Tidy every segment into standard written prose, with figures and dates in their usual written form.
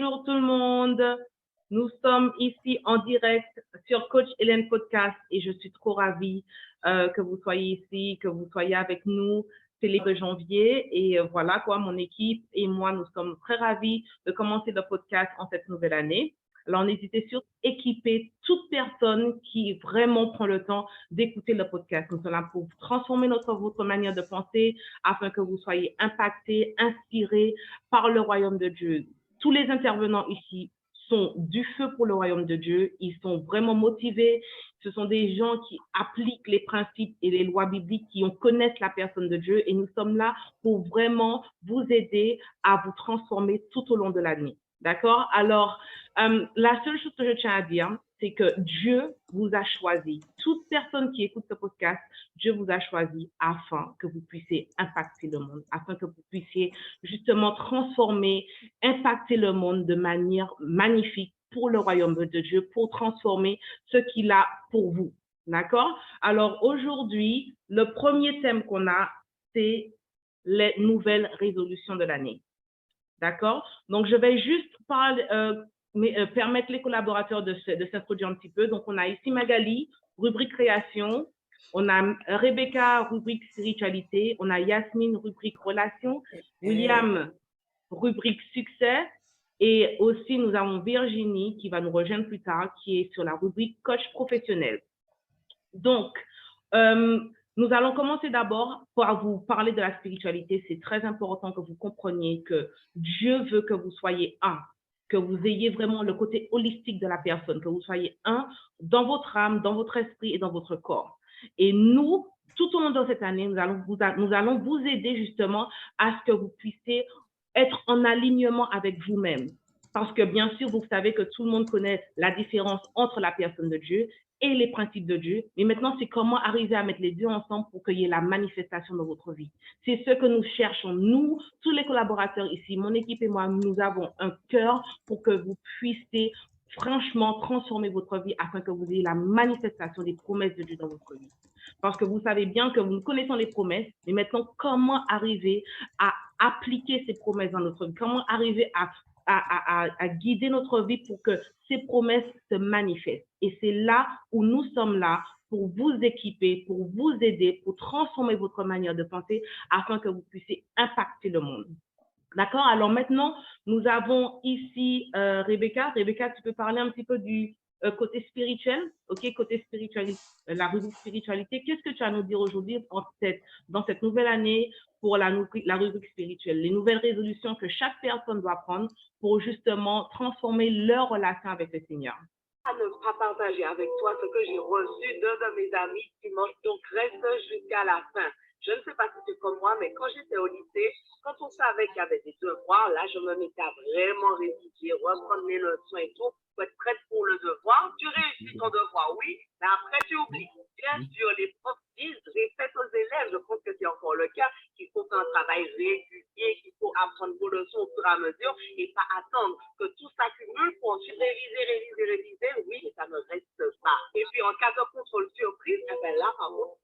Bonjour tout le monde. Nous sommes ici en direct sur Coach Hélène Podcast et je suis trop ravie que vous soyez ici, que vous soyez avec nous. C'est le 2 janvier et voilà quoi, mon équipe et moi, nous sommes très ravis de commencer le podcast en cette nouvelle année. Alors, n'hésitez surtout à équiper toute personne qui vraiment prend le temps d'écouter le podcast. Nous sommes là pour transformer votre manière de penser afin que vous soyez impactés, inspirés par le royaume de Dieu. Tous les intervenants ici sont du feu pour le royaume de Dieu. Ils sont vraiment motivés. Ce sont des gens qui appliquent les principes et les lois bibliques, qui connaissent la personne de Dieu. Et nous sommes là pour vraiment vous aider à vous transformer tout au long de l'année. D'accord? Alors, la seule chose que je tiens à dire, c'est que Dieu vous a choisi. Toute personne qui écoute ce podcast, Dieu vous a choisi afin que vous puissiez impacter le monde, afin que vous puissiez justement transformer, impacter le monde de manière magnifique pour le royaume de Dieu, pour transformer ce qu'il a pour vous. D'accord? Alors aujourd'hui, le premier thème qu'on a, c'est les nouvelles résolutions de l'année. D'accord? Donc, je vais juste permettre les collaborateurs de s'introduire un petit peu. Donc, on a ici Magali, rubrique création. On a Rebecca, rubrique spiritualité. On a Yasmine, rubrique relation. William, rubrique succès. Et aussi, nous avons Virginie qui va nous rejoindre plus tard, qui est sur la rubrique coach professionnel. Donc, nous allons commencer d'abord par vous parler de la spiritualité. C'est très important que vous compreniez que Dieu veut que vous soyez un, que vous ayez vraiment le côté holistique de la personne, que vous soyez un dans votre âme, dans votre esprit et dans votre corps. Et nous, tout au long de cette année, nous allons vous aider justement à ce que vous puissiez être en alignement avec vous-même. Parce que bien sûr, vous savez que tout le monde connaît la différence entre la personne de Dieu et les principes de Dieu. Mais maintenant, c'est comment arriver à mettre les deux ensemble pour qu'il y ait la manifestation dans votre vie. C'est ce que nous cherchons. Nous, tous les collaborateurs ici, mon équipe et moi, nous avons un cœur pour que vous puissiez franchement transformer votre vie afin que vous ayez la manifestation des promesses de Dieu dans votre vie. Parce que vous savez bien que nous connaissons les promesses, mais maintenant, comment arriver à appliquer ces promesses dans notre vie? Comment arriver à guider notre vie pour que ces promesses se manifestent. Et c'est là où nous sommes là pour vous équiper, pour vous aider, pour transformer votre manière de penser afin que vous puissiez impacter le monde. D'accord? Alors maintenant, nous avons ici Rebecca. Rebecca, tu peux parler un petit peu du côté spirituel, ok? Côté spiritualité, la rubrique spiritualité. Qu'est-ce que tu as à nous dire aujourd'hui dans cette nouvelle année pour la rubrique spirituelle, les nouvelles résolutions que chaque personne doit prendre pour justement transformer leur relation avec le Seigneur? À ne pas partager avec toi ce que j'ai reçu d'un de mes amis dimanche, donc reste jusqu'à la fin. Je ne sais pas si c'est comme moi, mais quand j'étais au lycée, quand on savait qu'il y avait des devoirs, là, je me mettais à vraiment réviser, reprendre mes leçons et tout, pour être prête pour le devoir. Tu réussis ton devoir, oui, mais après tu oublies. Bien sûr, les profs disent, répète aux élèves, je pense que c'est encore le cas, qu'il faut faire un travail régulier, qu'il faut apprendre vos leçons au fur et à mesure et pas attendre que tout s'accumule pour ensuite réviser, oui, mais ça ne reste pas. Et puis en cas de contrôle surprise, eh bien là, par contre,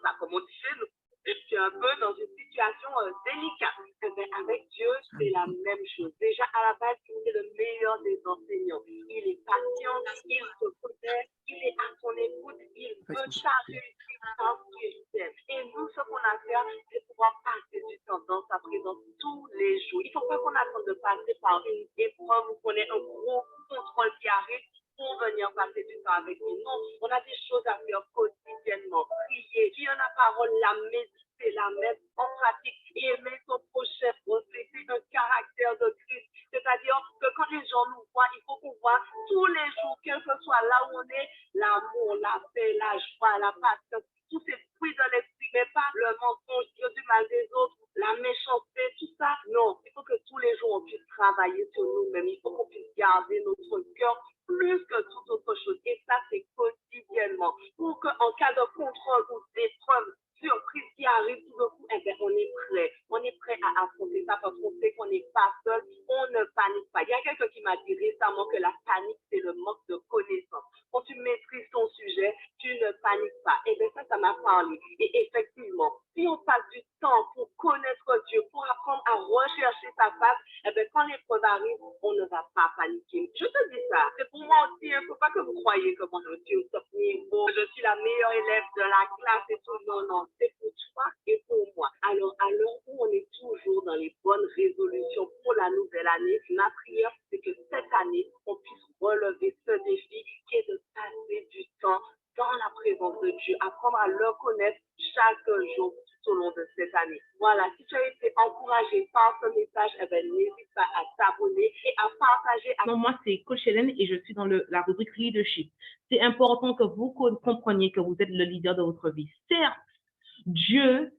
ça comme on dit chez nous. Je suis un peu dans une situation délicate. Mais avec Dieu, c'est la même chose. Déjà, à la base, il est le meilleur des enseignants. Il est patient, il te connaît, il est à ton écoute, il veut ta réussite parce qu'il t'aime. Et nous, ce qu'on a à faire, c'est pouvoir passer du temps dans sa présence tous les jours. Il ne faut pas qu'on attende de passer par une épreuve où on ait un gros contrôle qui arrive pour venir passer du temps avec nous. Non, on a des choses à faire quotidiennement. Prier, lire la parole, la méditer, la mettre en pratique et aimer son prochain, refléter un caractère de Christ. C'est-à-dire que quand les gens nous voient, il faut qu'on voit tous les jours, quel que soit là où on est, l'amour, la paix, la joie, la patience, tous ces fruits de l'esprit, mais pas le mensonge, dire du mal des autres, la méchanceté, tout ça. Non, il faut que tous les jours on puisse travailler sur nous-mêmes. Il faut qu'on puisse garder notre cœur plus que toute autre chose. Et ça, c'est quotidiennement. Pour qu'en cas de contrôle ou d'épreuve, surprise qui arrive tout d'un coup, eh bien, on est prêt. On est prêt à affronter ça parce qu'on sait qu'on n'est pas seul. On ne panique pas. Il y a quelqu'un qui m'a dit récemment que la panique, c'est le manque de connaissance. Quand tu maîtrises ton sujet, tu ne paniques pas. Eh bien, ça m'a parlé. Et effectivement, si on passe du du temps pour connaître Dieu, pour apprendre à rechercher sa face, eh bien, quand l'épreuve arrive, on ne va pas paniquer. Je te dis ça. C'est pour moi aussi. Il ne faut pas que vous croyiez que moi, je suis au top niveau, je suis la meilleure élève de la classe et tout. Non, non. C'est pour toi et pour moi. Alors, à l'heure où on est toujours dans les bonnes résolutions pour la nouvelle année, ma prière, c'est que cette année, on puisse relever ce défi qui est de passer du temps dans la présence de Dieu, apprendre à le connaître chaque jour tout au long de cette année. Voilà, si tu as été encouragé par ce message, eh ben, n'hésite pas à t'abonner et à partager. Non, moi, c'est Coach Hélène et je suis dans la rubrique Leadership. C'est important que vous compreniez que vous êtes le leader de votre vie. Certes, Dieu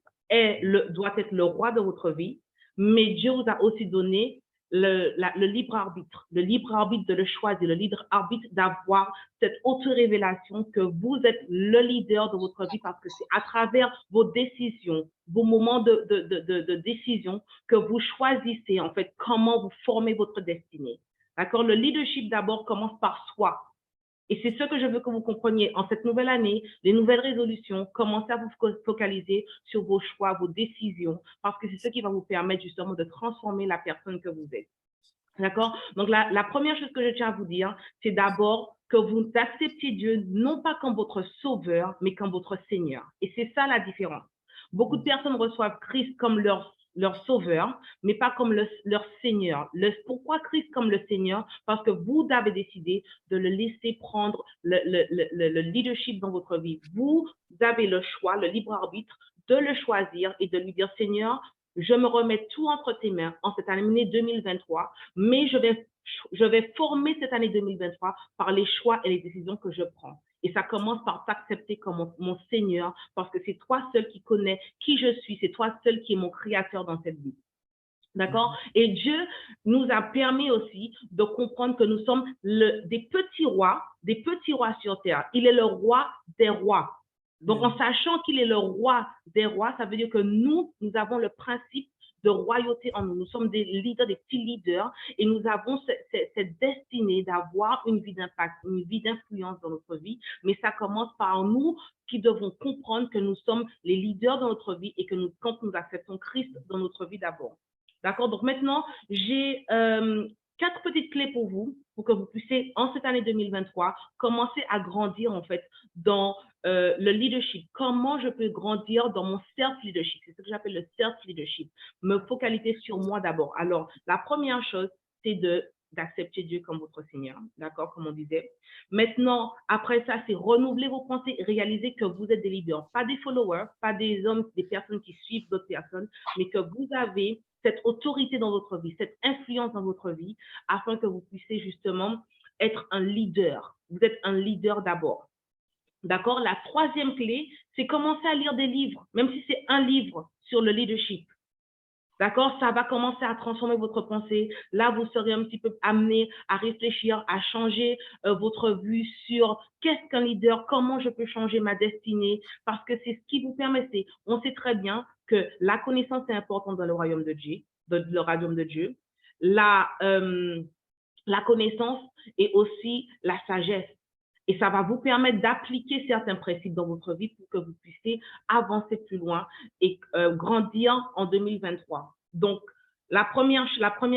doit être le roi de votre vie, mais Dieu vous a aussi donné le libre arbitre de le choisir, le libre arbitre d'avoir cette auto-révélation que vous êtes le leader de votre vie parce que c'est à travers vos décisions, vos moments de décision que vous choisissez en fait comment vous formez votre destinée. D'accord? Le leadership d'abord commence par soi. Et c'est ce que je veux que vous compreniez. En cette nouvelle année, les nouvelles résolutions, commencez à vous focaliser sur vos choix, vos décisions, parce que c'est ce qui va vous permettre justement de transformer la personne que vous êtes. D'accord? Donc, la première chose que je tiens à vous dire, c'est d'abord que vous acceptiez Dieu non pas comme votre sauveur, mais comme votre Seigneur. Et c'est ça la différence. Beaucoup de personnes reçoivent Christ comme leur sauveur, mais pas comme leur Seigneur. Pourquoi Christ comme le Seigneur? Parce que vous avez décidé de le laisser prendre le leadership dans votre vie. Vous avez le choix, le libre arbitre de le choisir et de lui dire, Seigneur, je me remets tout entre tes mains en cette année 2023, mais je vais former cette année 2023 par les choix et les décisions que je prends. Et ça commence par t'accepter comme mon Seigneur, parce que c'est toi seul qui connais qui je suis, c'est toi seul qui est mon créateur dans cette vie. D'accord? Et Dieu nous a permis aussi de comprendre que nous sommes des petits rois sur terre. Il est le roi des rois. Donc, en sachant qu'il est le roi des rois, ça veut dire que nous avons le principe de royauté en nous. Nous sommes des leaders, des petits leaders, et nous avons cette destinée d'avoir une vie d'impact, une vie d'influence dans notre vie. Mais ça commence par nous qui devons comprendre que nous sommes les leaders dans notre vie et que quand nous acceptons Christ dans notre vie d'abord. D'accord? Donc maintenant, j'ai 4 petites clés pour vous, pour que vous puissiez, en cette année 2023, commencer à grandir en fait dans le leadership. Comment je peux grandir dans mon self-leadership? C'est ce que j'appelle le self-leadership. Me focaliser sur moi d'abord. Alors, la première chose, c'est d'accepter Dieu comme votre Seigneur, d'accord, comme on disait. Maintenant, après ça, c'est renouveler vos pensées et réaliser que vous êtes des leaders, pas des followers, pas des hommes, des personnes qui suivent d'autres personnes, mais que vous avez cette autorité dans votre vie, cette influence dans votre vie, afin que vous puissiez justement être un leader. Vous êtes un leader d'abord. D'accord? La troisième clé, c'est commencer à lire des livres, même si c'est un livre sur le leadership. D'accord? Ça va commencer à transformer votre pensée. Là, vous serez un petit peu amené à réfléchir, à changer votre vue sur qu'est-ce qu'un leader, comment je peux changer ma destinée, parce que c'est ce qui vous permet. On sait très bien que la connaissance est importante dans le royaume de Dieu, La connaissance et aussi la sagesse. Et ça va vous permettre d'appliquer certains principes dans votre vie pour que vous puissiez avancer plus loin et grandir en 2023. Donc, la première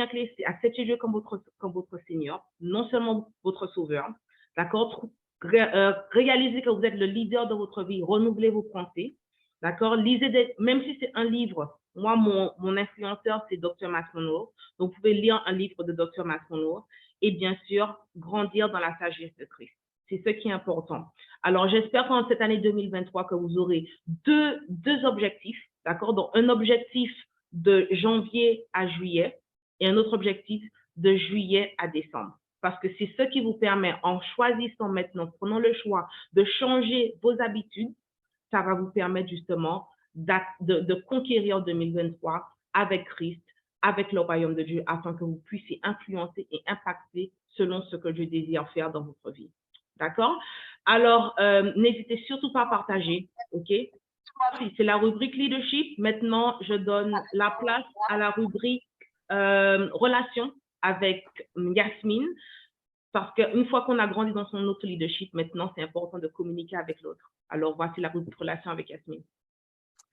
clé, c'est accepter Dieu comme votre Seigneur, non seulement votre Sauveur. D'accord? Réalisez que vous êtes le leader de votre vie, renouvelez vos pensées. D'accord? Lisez, même si c'est un livre. Moi, mon influenceur, c'est Dr. Matt Monroe. Donc, vous pouvez lire un livre de Dr. Matt Monroe et bien sûr, grandir dans la sagesse de Christ. C'est ce qui est important. Alors, j'espère qu'en cette année 2023, que vous aurez deux objectifs, d'accord? Donc, un objectif de janvier à juillet et un autre objectif de juillet à décembre. Parce que c'est ce qui vous permet, en choisissant maintenant, prenant le choix de changer vos habitudes, ça va vous permettre justement de conquérir 2023 avec Christ, avec le royaume de Dieu, afin que vous puissiez influencer et impacter selon ce que Dieu désire faire dans votre vie. D'accord? Alors, n'hésitez surtout pas à partager, OK? C'est la rubrique leadership. Maintenant, je donne la place à la rubrique relations avec Yasmine, parce qu'une fois qu'on a grandi dans son auto-leadership, maintenant, c'est important de communiquer avec l'autre. Alors, voici la rubrique relations avec Yasmine.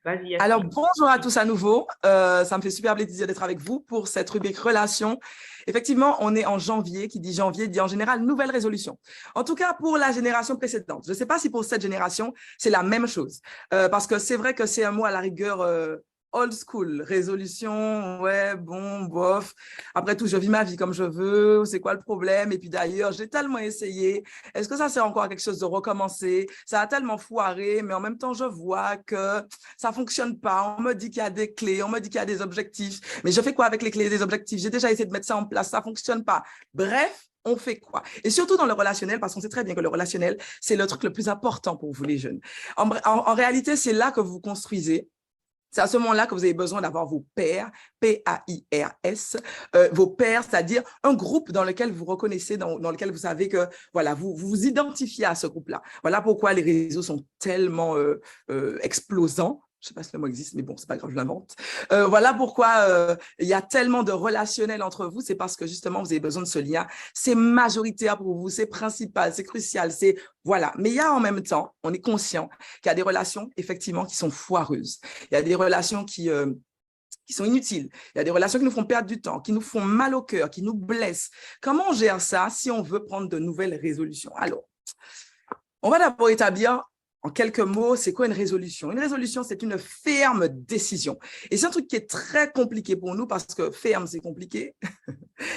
Vas-y, Alors, Yasmine. bonjour à tous à nouveau. Ça me fait super plaisir d'être avec vous pour cette rubrique Relations. Effectivement, on est en janvier. Qui dit janvier dit en général nouvelle résolution. En tout cas, pour la génération précédente. Je ne sais pas si pour cette génération, c'est la même chose. Parce que c'est vrai que c'est un mot à la rigueur old school. Résolution, ouais, bon, bof. Après tout, je vis ma vie comme je veux. C'est quoi le problème? Et puis d'ailleurs, j'ai tellement essayé. Est-ce que ça sert encore à quelque chose de recommencer? Ça a tellement foiré, mais en même temps, je vois que ça fonctionne pas. On me dit qu'il y a des clés, on me dit qu'il y a des objectifs. Mais je fais quoi avec les clés et des objectifs? J'ai déjà essayé de mettre ça en place, ça fonctionne pas. Bref, on fait quoi? Et surtout dans le relationnel, parce qu'on sait très bien que le relationnel, c'est le truc le plus important pour vous les jeunes. En réalité, c'est là que vous construisez. C'est à ce moment-là que vous avez besoin d'avoir vos pairs, P-A-I-R-S, vos pairs, c'est-à-dire un groupe dans lequel vous reconnaissez, dans lequel vous savez que voilà, vous vous identifiez à ce groupe-là. Voilà pourquoi les réseaux sont tellement explosants. Je ne sais pas si le mot existe, mais bon, c'est pas grave, je l'invente. Voilà pourquoi il y a tellement de relationnels entre vous, c'est parce que justement, vous avez besoin de ce lien. C'est majoritaire pour vous, c'est principal, c'est crucial, c'est voilà. Mais il y a en même temps, on est conscient qu'il y a des relations, effectivement, qui sont foireuses. Il y a des relations qui sont inutiles. Il y a des relations qui nous font perdre du temps, qui nous font mal au cœur, qui nous blessent. Comment on gère ça si on veut prendre de nouvelles résolutions? Alors, on va d'abord établir en quelques mots, c'est quoi une résolution? Une résolution, c'est une ferme décision. Et c'est un truc qui est très compliqué pour nous parce que ferme, c'est compliqué.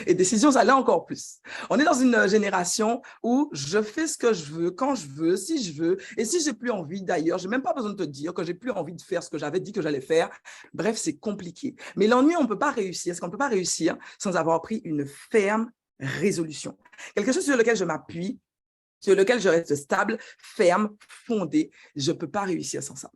Et décision, ça l'est encore plus. On est dans une génération où je fais ce que je veux, quand je veux, si je veux. Et si j'ai plus envie, d'ailleurs, j'ai même pas besoin de te dire que j'ai plus envie de faire ce que j'avais dit que j'allais faire. Bref, c'est compliqué. Mais l'ennui, on ne peut pas réussir. Est-ce qu'on ne peut pas réussir sans avoir pris une ferme résolution? Quelque chose sur lequel je m'appuie, sur lequel je reste stable, ferme, fondé. Je ne peux pas réussir sans ça.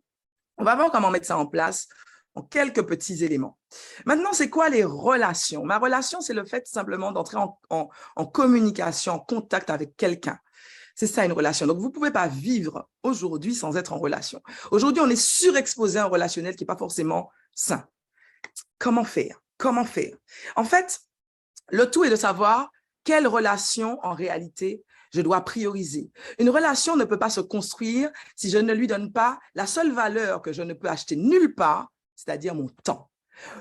On va voir comment mettre ça en place en quelques petits éléments. Maintenant, c'est quoi les relations? Ma relation, c'est le fait simplement d'entrer en communication, en contact avec quelqu'un. C'est ça une relation. Donc, vous ne pouvez pas vivre aujourd'hui sans être en relation. Aujourd'hui, on est surexposé à un relationnel qui n'est pas forcément sain. Comment faire? Comment faire? En fait, le tout est de savoir quelle relation, en réalité, je dois prioriser. Une relation ne peut pas se construire si je ne lui donne pas la seule valeur que je ne peux acheter nulle part, c'est-à-dire mon temps.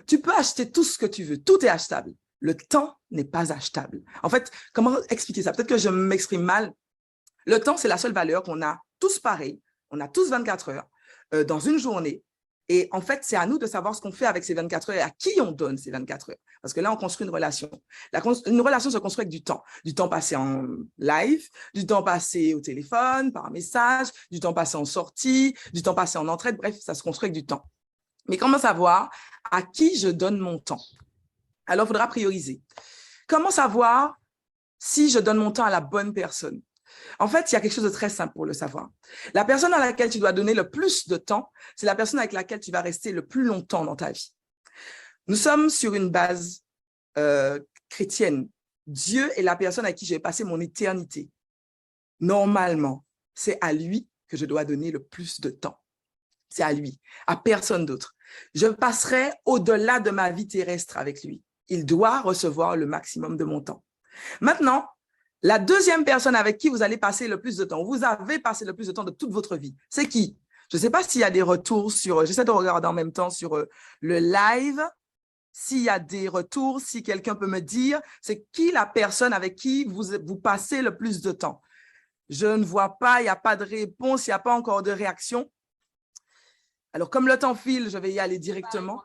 Tu peux acheter tout ce que tu veux, tout est achetable. Le temps n'est pas achetable. En fait, comment expliquer ça? Peut-être que je m'exprime mal. Le temps, c'est la seule valeur qu'on a tous pareil. On a tous 24 heures dans une journée. Et en fait, c'est à nous de savoir ce qu'on fait avec ces 24 heures et à qui on donne ces 24 heures. Parce que là, on construit une relation. Une relation se construit avec du temps passé en live, du temps passé au téléphone, par message, du temps passé en sortie, du temps passé en entraide. Bref, ça se construit avec du temps. Mais comment savoir à qui je donne mon temps? Alors, il faudra prioriser. Comment savoir si je donne mon temps à la bonne personne? En fait, il y a quelque chose de très simple pour le savoir. La personne à laquelle tu dois donner le plus de temps, c'est la personne avec laquelle tu vas rester le plus longtemps dans ta vie. Nous sommes sur une base chrétienne. Dieu est la personne avec qui je vais passer mon éternité. Normalement, c'est à lui que je dois donner le plus de temps. C'est à lui, à personne d'autre. Je passerai au-delà de ma vie terrestre avec lui. Il doit recevoir le maximum de mon temps. Maintenant, la deuxième personne avec qui vous allez passer le plus de temps, vous avez passé le plus de temps de toute votre vie, c'est qui? Je ne sais pas s'il y a des retours sur, j'essaie de regarder en même temps sur le live, s'il y a des retours, si quelqu'un peut me dire, c'est qui la personne avec qui vous passez le plus de temps? Je ne vois pas, il n'y a pas de réponse, il n'y a pas encore de réaction. Alors, comme le temps file, je vais y aller directement.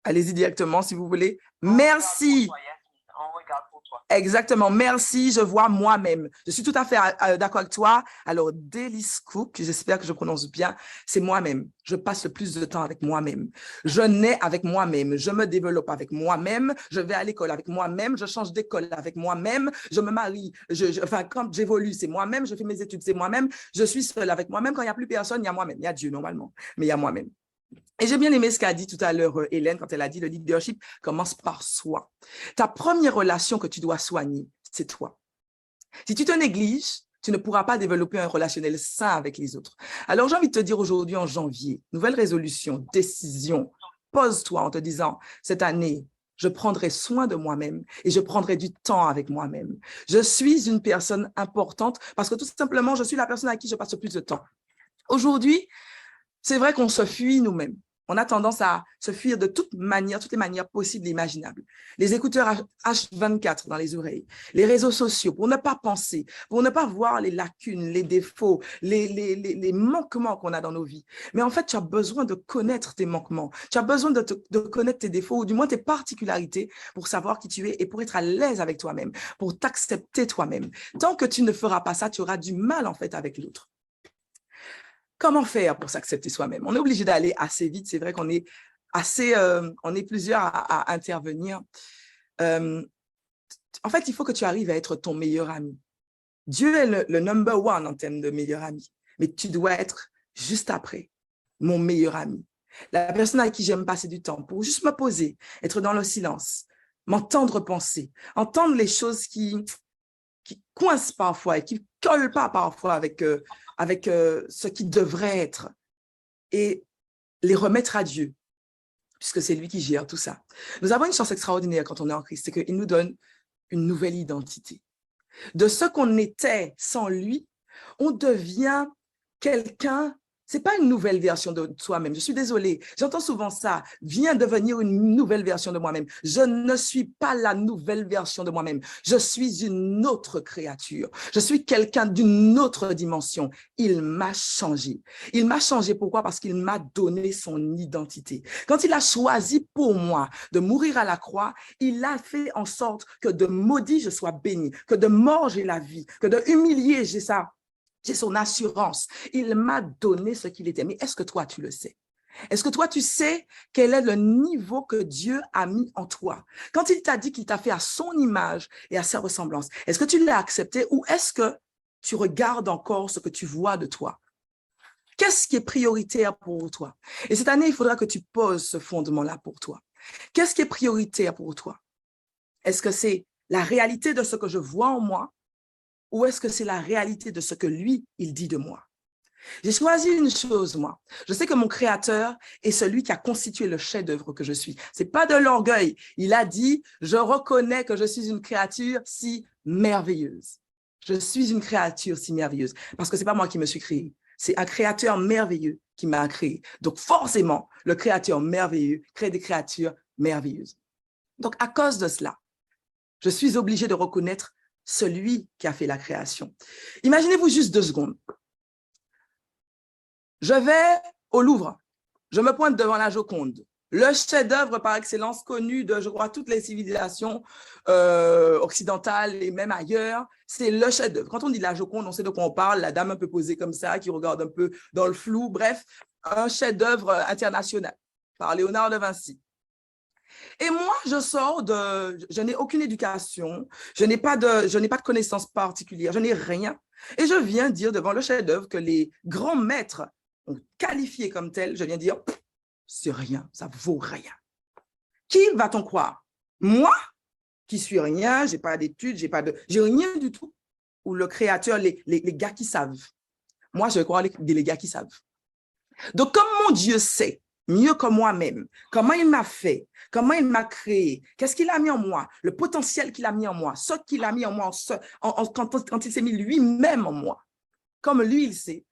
Allez-y directement si vous voulez. Merci. Exactement, merci, je vois moi-même. Je suis tout à fait d'accord avec toi. Alors, Delis Cook, j'espère que je prononce bien, c'est moi-même. Je passe le plus de temps avec moi-même. Je nais avec moi-même, je me développe avec moi-même, je vais à l'école avec moi-même, je change d'école avec moi-même, je me marie, enfin, quand j'évolue, c'est moi-même, je fais mes études, c'est moi-même, je suis seule avec moi-même. Quand il n'y a plus personne, il y a moi-même. Il y a Dieu normalement, mais il y a moi-même. Et j'ai bien aimé ce qu'a dit tout à l'heure Hélène quand elle a dit le leadership commence par soi. Ta première relation que tu dois soigner, c'est toi. Si tu te négliges, tu ne pourras pas développer un relationnel sain avec les autres. Alors j'ai envie de te dire aujourd'hui en janvier, nouvelle résolution, décision, pose-toi en te disant cette année, je prendrai soin de moi-même et je prendrai du temps avec moi-même. Je suis une personne importante parce que tout simplement, je suis la personne à qui je passe le plus de temps. Aujourd'hui, c'est vrai qu'on se fuit nous-mêmes. On a tendance à se fuir de toutes les manières possibles et imaginables. Les écouteurs H24 dans les oreilles, les réseaux sociaux, pour ne pas penser, pour ne pas voir les lacunes, les défauts, les manquements qu'on a dans nos vies. Mais en fait, tu as besoin de connaître tes manquements. Tu as besoin de connaître tes défauts, ou du moins tes particularités, pour savoir qui tu es et pour être à l'aise avec toi-même, pour t'accepter toi-même. Tant que tu ne feras pas ça, tu auras du mal en fait avec l'autre. Comment faire pour s'accepter soi-même? On est obligé d'aller assez vite. C'est vrai qu'on est on est plusieurs à intervenir. En fait, il faut que tu arrives à être ton meilleur ami. Dieu est le number one en termes de meilleur ami, mais tu dois être juste après mon meilleur ami. La personne avec qui j'aime passer du temps pour juste me poser, être dans le silence, m'entendre penser, entendre les choses qui coincent parfois et qui ne collent pas parfois avec ce qui devrait être et les remettre à Dieu, puisque c'est lui qui gère tout ça. Nous avons une chance extraordinaire quand on est en Christ, c'est qu'il nous donne une nouvelle identité. De ce qu'on était sans lui, on devient quelqu'un. Ce n'est pas une nouvelle version de soi-même. Je suis désolée, j'entends souvent ça. Viens devenir une nouvelle version de moi-même. Je ne suis pas la nouvelle version de moi-même. Je suis une autre créature. Je suis quelqu'un d'une autre dimension. Il m'a changé. Il m'a changé pourquoi? Parce qu'il m'a donné son identité. Quand il a choisi pour moi de mourir à la croix, il a fait en sorte que de maudit je sois béni, que de mort j'ai la vie, que de humilié j'ai ça. J'ai son assurance. Il m'a donné ce qu'il était. Mais est-ce que toi, tu le sais? Est-ce que toi, tu sais quel est le niveau que Dieu a mis en toi? Quand il t'a dit qu'il t'a fait à son image et à sa ressemblance, est-ce que tu l'as accepté ou est-ce que tu regardes encore ce que tu vois de toi? Qu'est-ce qui est prioritaire pour toi? Et cette année, il faudra que tu poses ce fondement-là pour toi. Qu'est-ce qui est prioritaire pour toi? Est-ce que c'est la réalité de ce que je vois en moi? Ou est-ce que c'est la réalité de ce que lui, il dit de moi? J'ai choisi une chose, moi. Je sais que mon créateur est celui qui a constitué le chef-d'œuvre que je suis. Ce n'est pas de l'orgueil. Il a dit, je reconnais que je suis une créature si merveilleuse. Je suis une créature si merveilleuse. Parce que ce n'est pas moi qui me suis créé. C'est un créateur merveilleux qui m'a créé. Donc forcément, le créateur merveilleux crée des créatures merveilleuses. Donc à cause de cela, je suis obligée de reconnaître celui qui a fait la création. Imaginez-vous juste 2 secondes. Je vais au Louvre. Je me pointe devant la Joconde. Le chef-d'œuvre par excellence connu de, je crois, toutes les civilisations occidentales et même ailleurs. C'est le chef-d'œuvre. Quand on dit la Joconde, on sait de quoi on parle. La dame un peu posée comme ça, qui regarde un peu dans le flou. Bref, un chef-d'œuvre international par Léonard de Vinci. Et moi, je n'ai aucune éducation, je n'ai pas de connaissances particulières, je n'ai rien. Et je viens dire devant le chef-d'œuvre que les grands maîtres ont qualifié comme tel, je viens dire, c'est rien, ça vaut rien. Qui va-t-on croire? Moi, qui suis rien, j'ai pas d'études, j'ai rien du tout. Ou le créateur, les gars qui savent. Moi, je vais croire les gars qui savent. Donc, comme mon Dieu sait, mieux que moi-même, comment il m'a fait, comment il m'a créé, qu'est-ce qu'il a mis en moi, le potentiel qu'il a mis en moi, ce qu'il a mis en moi quand il s'est mis lui-même en moi, comme lui il sait,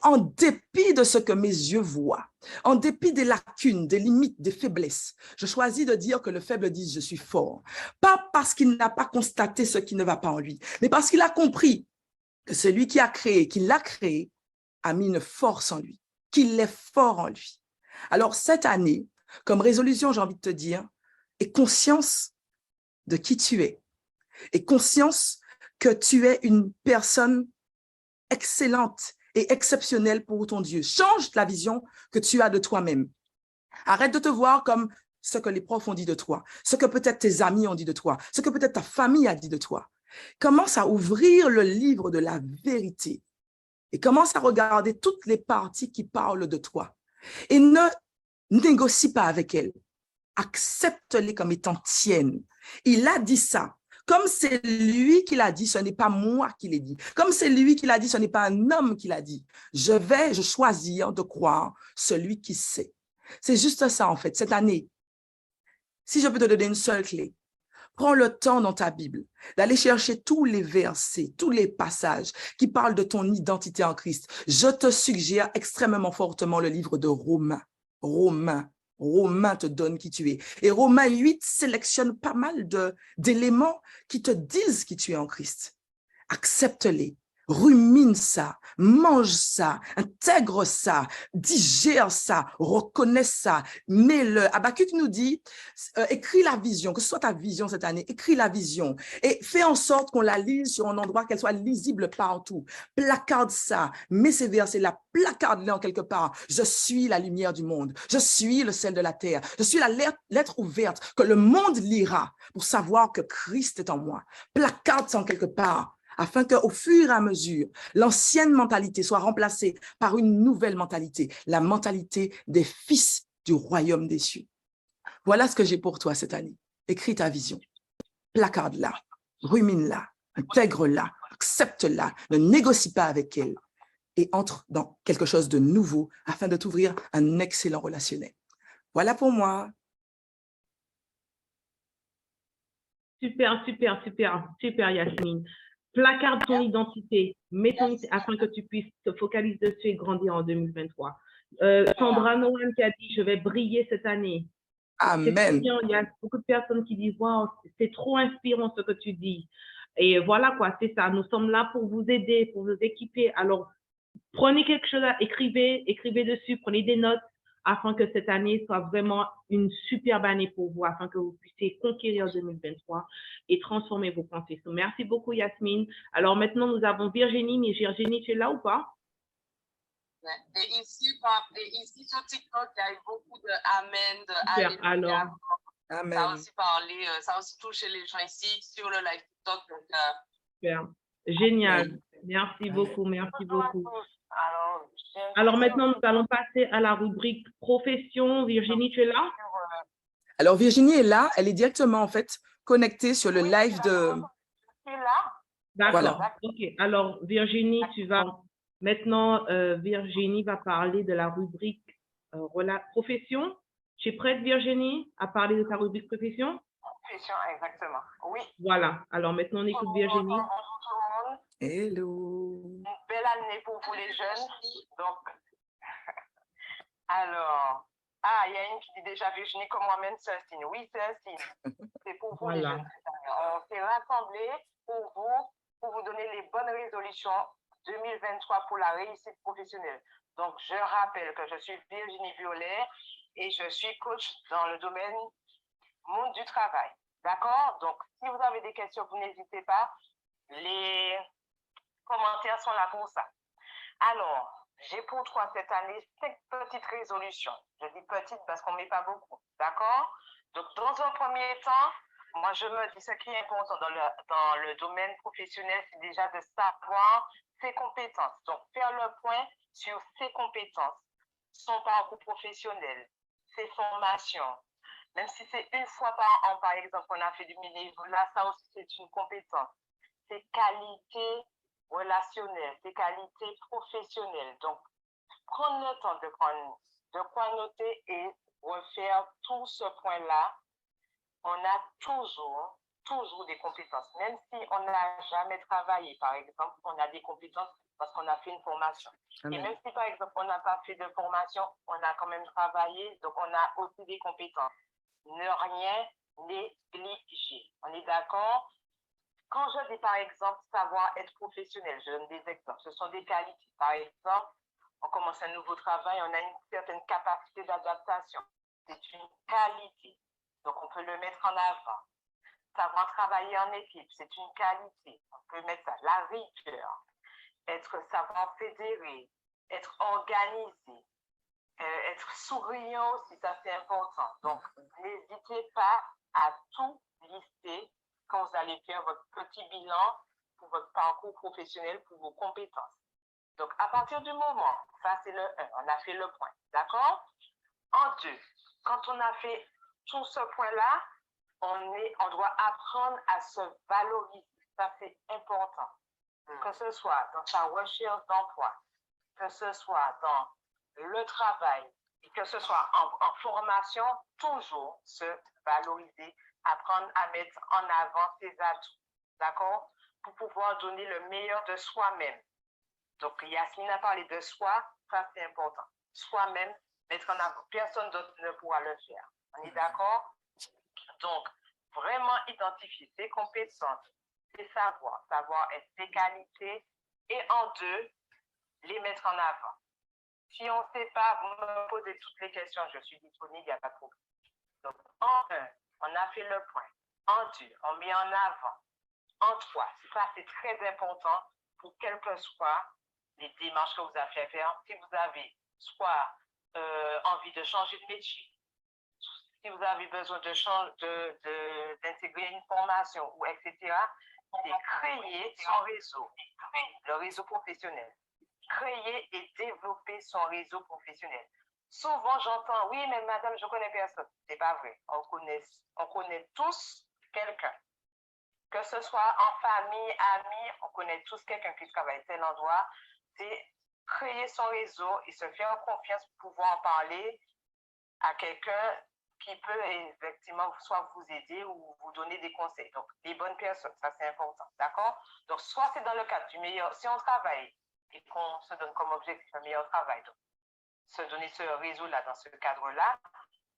en dépit de ce que mes yeux voient, en dépit des lacunes, des limites, des faiblesses, je choisis de dire que le faible dit « je suis fort », pas parce qu'il n'a pas constaté ce qui ne va pas en lui, mais parce qu'il a compris que celui qui a créé, qui l'a créé, a mis une force en lui, qu'il est fort en lui. Alors, cette année, comme résolution, j'ai envie de te dire, aie conscience de qui tu es. Aie conscience que tu es une personne excellente et exceptionnelle pour ton Dieu. Change la vision que tu as de toi-même. Arrête de te voir comme ce que les profs ont dit de toi, ce que peut-être tes amis ont dit de toi, ce que peut-être ta famille a dit de toi. Commence à ouvrir le livre de la vérité et commence à regarder toutes les parties qui parlent de toi. Et ne négocie pas avec elles. Accepte-les comme étant tiennes. Il a dit ça. Comme c'est lui qui l'a dit, ce n'est pas moi qui l'ai dit. Comme c'est lui qui l'a dit, ce n'est pas un homme qui l'a dit. Je choisir de croire celui qui sait. C'est juste ça, en fait. Cette année, si je peux te donner une seule clé, Prends le temps dans ta Bible d'aller chercher tous les versets, tous les passages qui parlent de ton identité en Christ. Je te suggère extrêmement fortement le livre de Romains. Romains te donne qui tu es. Et Romains 8 sélectionne pas mal d'éléments qui te disent qui tu es en Christ. Accepte-les. Rumine ça, mange ça, intègre ça, digère ça, reconnais ça, mets-le. Habakkuk nous dit, écris la vision, que ce soit ta vision cette année, écris la vision et fais en sorte qu'on la lise sur un endroit, qu'elle soit lisible partout. Placarde ça, mets ces versets-là, placarde-les en quelque part. Je suis la lumière du monde, je suis le sel de la terre, je suis la lettre ouverte que le monde lira pour savoir que Christ est en moi. Placarde ça en quelque part, afin qu'au fur et à mesure, l'ancienne mentalité soit remplacée par une nouvelle mentalité, la mentalité des fils du royaume des cieux. Voilà ce que j'ai pour toi cette année. Écris ta vision, placarde-la, rumine-la, intègre-la, accepte-la, ne négocie pas avec elle et entre dans quelque chose de nouveau afin de t'ouvrir un excellent relationnel. Voilà pour moi. Super, Yasmine. Placarde ton identité, mets ton identité afin que tu puisses te focaliser dessus et grandir en 2023. Sandra Noël qui a dit, je vais briller cette année. Amen. Il y a beaucoup de personnes qui disent, wow, c'est trop inspirant ce que tu dis. Et voilà quoi, c'est ça. Nous sommes là pour vous aider, pour vous équiper. Alors, prenez quelque chose, écrivez dessus, prenez des notes afin que cette année soit vraiment une superbe année pour vous, afin que vous puissiez conquérir 2023 et transformer vos pensées. So, merci beaucoup, Yasmine. Alors maintenant, nous avons Virginie. Mais Virginie, tu es là ou pas? Et ici sur TikTok, il y a eu beaucoup de Amen, de Super, Alléluia. Alors, Amen. Ça a aussi parlé, ça a aussi touché les gens ici sur le live TikTok. Donc, super. Génial. Merci beaucoup, merci beaucoup. Alors, Alors maintenant, nous allons passer à la rubrique profession. Virginie, tu es là? Alors, Virginie est là. Elle est directement, en fait, connectée sur le live de... Je suis là. D'accord. Voilà. OK. Alors, Virginie, tu vas... Maintenant, Virginie va parler de la rubrique profession. Tu es prête, Virginie, à parler de ta rubrique profession? Profession, exactement. Oui. Voilà. Alors maintenant, on écoute Virginie. Bonjour tout le monde. Hello. Une belle année pour vous les jeunes. Donc, alors, il y a une qui dit déjà Virginie comme moi-même, c'est un signe. Oui, c'est un signe. C'est pour vous les Voilà. jeunes. On s'est rassemblés pour vous donner les bonnes résolutions 2023 pour la réussite professionnelle. Donc, je rappelle que je suis Virginie Violet et je suis coach dans le domaine monde du travail. D'accord? Donc, si vous avez des questions, vous n'hésitez pas. Les commentaires sont là pour ça. Alors, j'ai pour toi cette année 5 petites résolutions. Je dis petites parce qu'on ne met pas beaucoup. D'accord? Donc, dans un premier temps, moi, je me dis ce qui est important dans le domaine professionnel, c'est déjà de savoir ses compétences. Donc, faire le point sur ses compétences, son parcours professionnel, ses formations. Même si c'est une fois par an, par exemple, on a fait du bénévolat, ça aussi, c'est une compétence. Ses qualités relationnelles, ses qualités professionnelles. Donc, prendre le temps de quoi noter et refaire tout ce point-là. On a toujours des compétences. Même si on n'a jamais travaillé, par exemple, on a des compétences parce qu'on a fait une formation. Amen. Et même si, par exemple, on n'a pas fait de formation, on a quand même travaillé, donc on a aussi des compétences. Ne rien négliger. On est d'accord? Quand je dis, par exemple, savoir être professionnel, je donne des exemples. Ce sont des qualités. Par exemple, on commence un nouveau travail, on a une certaine capacité d'adaptation. C'est une qualité. Donc, on peut le mettre en avant. Savoir travailler en équipe, c'est une qualité. On peut mettre ça. La rigueur, savoir fédérer, être organisé, être souriant aussi, ça c'est important. Donc, n'hésitez pas à tout lister quand vous allez faire votre petit bilan pour votre parcours professionnel, pour vos compétences. Donc, à partir du moment, ça c'est le 1, on a fait le point, d'accord? En 2, quand on a fait tout ce point-là, on doit apprendre à se valoriser. Ça c'est important. Que ce soit dans sa recherche d'emploi, que ce soit dans le travail, et que ce soit en formation, toujours se valoriser, apprendre à mettre en avant ses atouts, d'accord? Pour pouvoir donner le meilleur de soi-même. Donc, Yasmine a parlé de soi, ça c'est important. Soi-même, mettre en avant. Personne d'autre ne pourra le faire. On est d'accord? Donc, vraiment identifier ses compétences, ses savoirs, savoir-être, ses qualités, et en deux, les mettre en avant. Si on ne sait pas, vous me posez toutes les questions, je suis disponible, il n'y a pas de problème. Donc, en un, on a fait le point. En deux, on met en avant. En trois, ça c'est très important pour quelles que soient les démarches que vous avez fait faire. Si vous avez soit envie de changer de métier, si vous avez besoin d'intégrer une formation, ou etc., c'est créer son réseau, le réseau professionnel. Créer et développer son réseau professionnel. Souvent, j'entends, oui, mais madame, je connais personne. C'est pas vrai. On connaît tous quelqu'un. Que ce soit en famille, amis, on connaît tous quelqu'un qui travaille à tel endroit. C'est créer son réseau et se faire confiance pour pouvoir en parler à quelqu'un qui peut effectivement soit vous aider ou vous donner des conseils. Donc, les bonnes personnes, ça c'est important. D'accord? Donc, soit c'est dans le cadre du meilleur, si on travaille et qu'on se donne comme objectif un meilleur travail, donc se donner ce réseau-là dans ce cadre-là,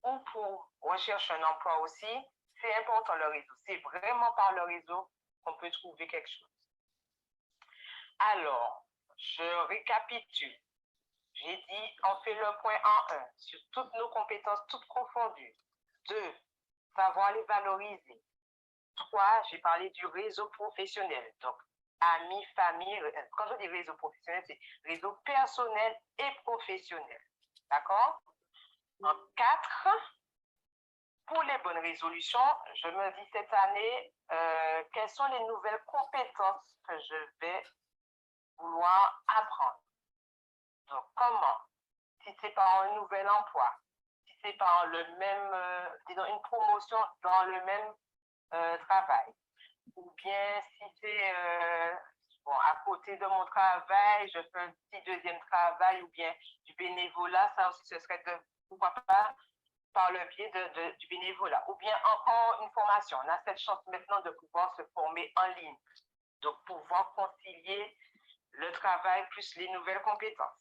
ou pour rechercher un emploi aussi, c'est important le réseau. C'est vraiment par le réseau qu'on peut trouver quelque chose. Alors, je récapitule. J'ai dit, on fait le point en 1 sur toutes nos compétences, toutes confondues. 2, savoir les valoriser. 3, j'ai parlé du réseau professionnel. Donc, amis, famille, quand je dis réseau professionnel, c'est réseau personnel et professionnel. D'accord? En 4, pour les bonnes résolutions, je me dis cette année, quelles sont les nouvelles compétences que je vais vouloir apprendre? Donc, comment? Si c'est par un nouvel emploi, si c'est par le même, disons, une promotion dans le même travail, ou bien si c'est bon, à côté de mon travail, je fais un petit deuxième travail, ou bien du bénévolat, ça aussi, ce serait de, pourquoi pas, par le biais du bénévolat, ou bien encore une formation. On a cette chance maintenant de pouvoir se former en ligne, donc pouvoir concilier le travail plus les nouvelles compétences.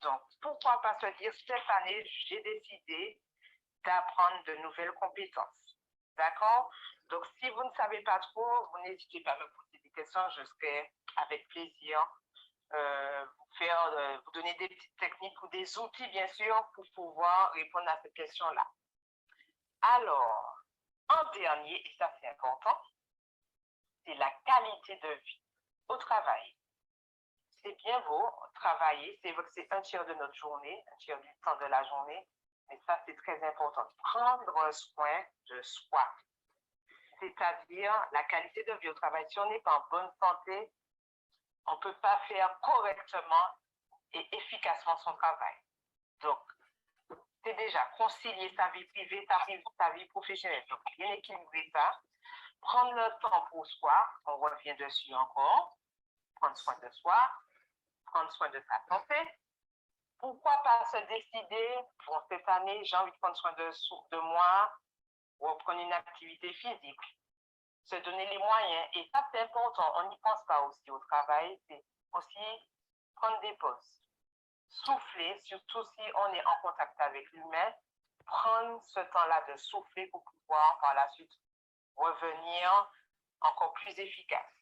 Donc, pourquoi pas se dire, cette année, j'ai décidé d'apprendre de nouvelles compétences. D'accord? Donc, si vous ne savez pas trop, vous n'hésitez pas à me poser des questions, je serai avec plaisir vous donner des petites techniques ou des outils, bien sûr, pour pouvoir répondre à cette question-là. Alors, en dernier, et ça c'est important, c'est la qualité de vie au travail. C'est bien beau, travailler, c'est vrai que c'est un tiers de notre journée, un tiers du temps de la journée, mais ça c'est très important. Prendre soin de soi, c'est-à-dire la qualité de vie au travail. Si on n'est pas en bonne santé, on ne peut pas faire correctement et efficacement son travail. Donc, c'est déjà concilier sa vie privée, sa vie professionnelle. Donc, bien équilibrer ça. Prendre le temps pour soi, on revient dessus encore. Prendre soin de soi, prendre soin de sa santé. Pourquoi pas se décider, bon, cette année, j'ai envie de prendre soin de moi, ou reprendre une activité physique. Se donner les moyens. Et ça, c'est important. On n'y pense pas aussi au travail. C'est aussi prendre des pauses. Souffler, surtout si on est en contact avec l'humain, prendre ce temps-là de souffler pour pouvoir par la suite revenir encore plus efficace.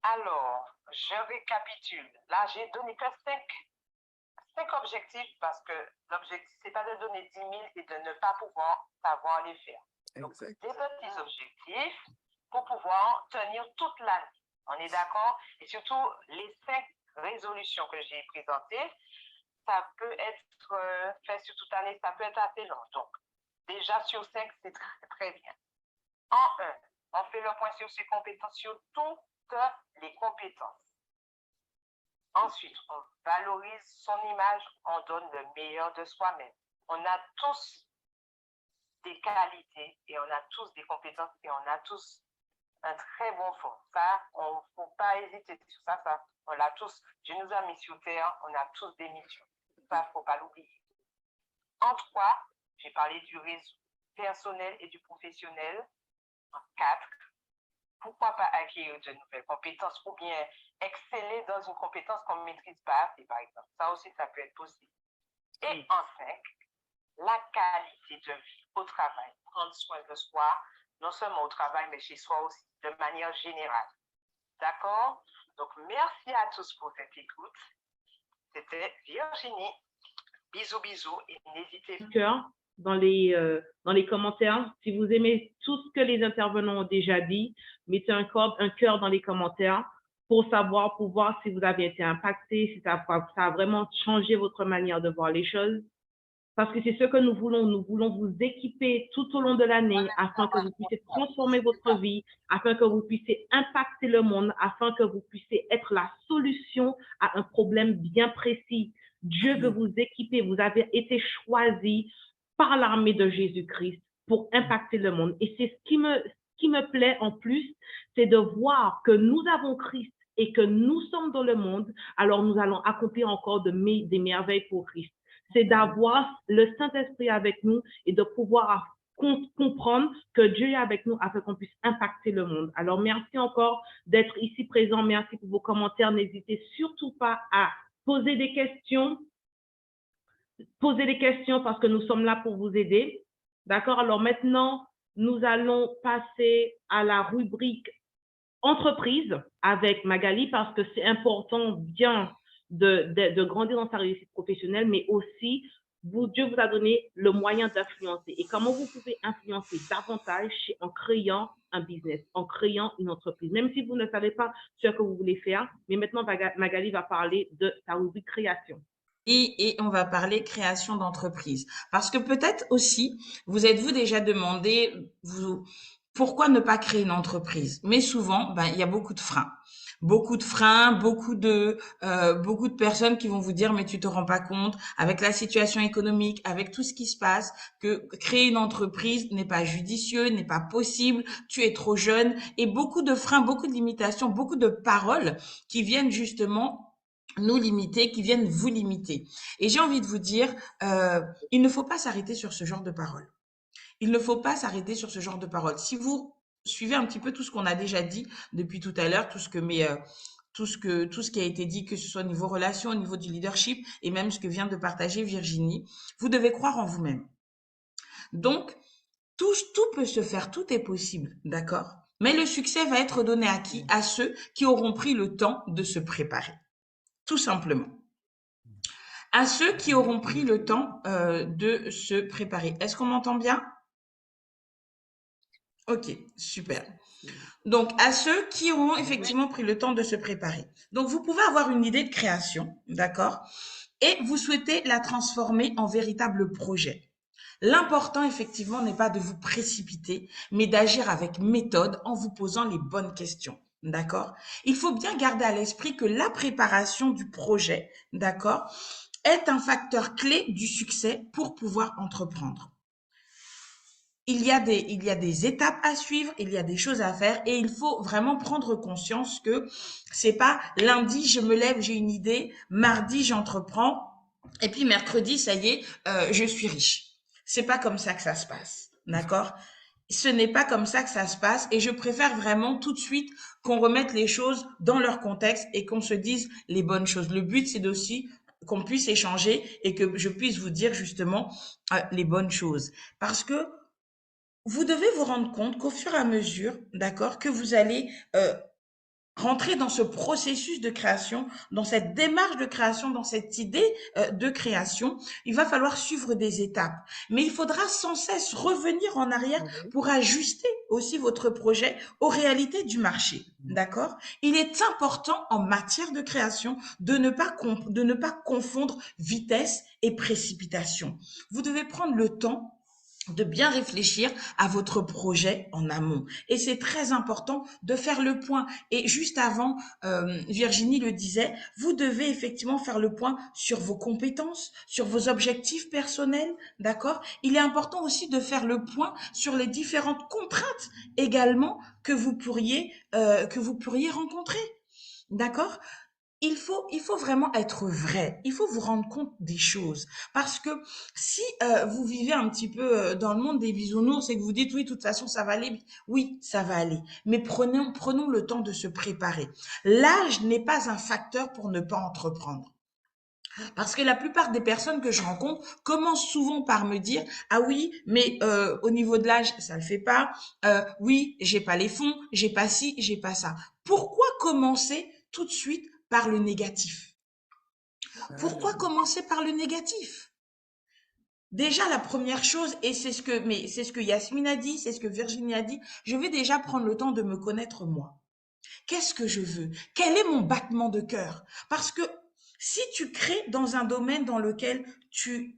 Alors, je récapitule. Là, j'ai donné que 5 objectifs parce que l'objectif, ce n'est pas de donner 10 000 et de ne pas pouvoir savoir les faire. Donc, des petits objectifs pour pouvoir tenir toute l'année. On est d'accord? Et surtout, les 5 résolutions que j'ai présentées, ça peut être fait sur toute l'année, ça peut être assez long. Donc, déjà sur 5, c'est très, très bien. En 1, on fait le point sur ses compétences, sur toutes les compétences. Ensuite, on valorise son image, on donne le meilleur de soi-même. On a tous des qualités et on a tous des compétences et on a tous un très bon fond. Ça, on ne faut pas hésiter sur ça. On l'a tous. Dieu nous a mis sur terre, on a tous des missions. Ça, il ne faut pas l'oublier. En 3, j'ai parlé du réseau. personnel et du professionnel. 4. Pourquoi pas acquérir de nouvelles compétences ou bien exceller dans une compétence qu'on ne maîtrise pas assez, par exemple. Ça aussi, ça peut être possible. Et en 5, la qualité de vie au travail. Prendre soin de soi, non seulement au travail, mais chez soi aussi, de manière générale. D'accord? Donc, merci à tous pour cette écoute. C'était Virginie. Bisous, bisous. Et n'hésitez pas. Dans les commentaires. Si vous aimez tout ce que les intervenants ont déjà dit, mettez un cœur dans les commentaires pour voir si vous avez été impacté, si ça a vraiment changé votre manière de voir les choses. Parce que c'est ce que nous voulons. Nous voulons vous équiper tout au long de l'année afin que vous puissiez transformer votre vie, afin que vous puissiez impacter le monde, afin que vous puissiez être la solution à un problème bien précis. Dieu veut vous équiper. Vous avez été choisis par l'armée de Jésus-Christ pour impacter le monde. Et c'est ce qui me plaît en plus, c'est de voir que nous avons Christ et que nous sommes dans le monde, alors nous allons accomplir encore des merveilles pour Christ. C'est d'avoir le Saint-Esprit avec nous et de pouvoir comprendre que Dieu est avec nous afin qu'on puisse impacter le monde. Alors, merci encore d'être ici présent. Merci pour vos commentaires. N'hésitez surtout pas à poser des questions. Posez des questions parce que nous sommes là pour vous aider. D'accord? Alors maintenant, nous allons passer à la rubrique entreprise avec Magali parce que c'est important bien de grandir dans sa réussite professionnelle, mais aussi, Dieu vous a donné le moyen d'influencer. Et comment vous pouvez influencer davantage en créant un business, en créant une entreprise, même si vous ne savez pas ce que vous voulez faire. Mais maintenant, Magali va parler de sa rubrique création. Et on va parler création d'entreprise. Parce que peut-être aussi, vous êtes-vous déjà demandé, pourquoi ne pas créer une entreprise? Mais souvent, il y a beaucoup de freins. Beaucoup de personnes qui vont vous dire, mais tu te rends pas compte, avec la situation économique, avec tout ce qui se passe, que créer une entreprise n'est pas judicieux, n'est pas possible, tu es trop jeune. Et beaucoup de freins, beaucoup de limitations, beaucoup de paroles qui viennent justement nous limiter, qui viennent vous limiter. Et j'ai envie de vous dire, il ne faut pas s'arrêter sur ce genre de paroles. Il ne faut pas s'arrêter sur ce genre de paroles. Si vous suivez un petit peu tout ce qu'on a déjà dit depuis tout à l'heure, tout ce qui a été dit, que ce soit au niveau relation, au niveau du leadership, et même ce que vient de partager Virginie, vous devez croire en vous-même. Donc, tout peut se faire, tout est possible, d'accord? Mais le succès va être donné à qui? À ceux qui auront pris le temps de se préparer. Tout simplement. À ceux qui auront pris le temps de se préparer. Est-ce qu'on m'entend bien? Ok, super. Donc, à ceux qui auront effectivement pris le temps de se préparer. Donc, vous pouvez avoir une idée de création, d'accord? Et vous souhaitez la transformer en véritable projet. L'important, effectivement, n'est pas de vous précipiter, mais d'agir avec méthode en vous posant les bonnes questions. D'accord? Il faut bien garder à l'esprit que la préparation du projet, d'accord, est un facteur clé du succès pour pouvoir entreprendre. Il y a des étapes à suivre, il y a des choses à faire et il faut vraiment prendre conscience que c'est pas lundi, je me lève, j'ai une idée, mardi, j'entreprends et puis mercredi, ça y est, je suis riche. C'est pas comme ça que ça se passe. D'accord? Ce n'est pas comme ça que ça se passe et je préfère vraiment tout de suite qu'on remette les choses dans leur contexte et qu'on se dise les bonnes choses. Le but, c'est aussi qu'on puisse échanger et que je puisse vous dire justement les bonnes choses. Parce que vous devez vous rendre compte qu'au fur et à mesure, d'accord, que vous allez rentrer dans ce processus de création, dans cette démarche de création, dans cette idée de création, il va falloir suivre des étapes. Mais il faudra sans cesse revenir en arrière pour ajuster aussi votre projet aux réalités du marché. D'accord? Il est important en matière de création de ne pas confondre vitesse et précipitation. Vous devez prendre le temps de bien réfléchir à votre projet en amont. Et c'est très important de faire le point. Et juste avant, Virginie le disait, vous devez effectivement faire le point sur vos compétences, sur vos objectifs personnels, d'accord? Il est important aussi de faire le point sur les différentes contraintes également que vous pourriez rencontrer, d'accord? il faut vraiment être vrai. Il faut vous rendre compte des choses. Parce que si vous vivez un petit peu dans le monde des bisounours et que vous dites, oui, de toute façon, ça va aller. Oui, ça va aller. Mais prenons le temps de se préparer. L'âge n'est pas un facteur pour ne pas entreprendre. Parce que la plupart des personnes que je rencontre commencent souvent par me dire, ah oui, mais au niveau de l'âge, ça le fait pas. Oui, j'ai pas les fonds, j'ai pas ci, j'ai pas ça. Pourquoi commencer tout de suite par le négatif? Pourquoi commencer par le négatif? Déjà, la première chose, et c'est ce que Yasmine a dit, c'est ce que Virginie a dit, je vais déjà prendre le temps de me connaître moi. Qu'est-ce que je veux? Quel est mon battement de cœur? Parce que si tu crées dans un domaine dans lequel tu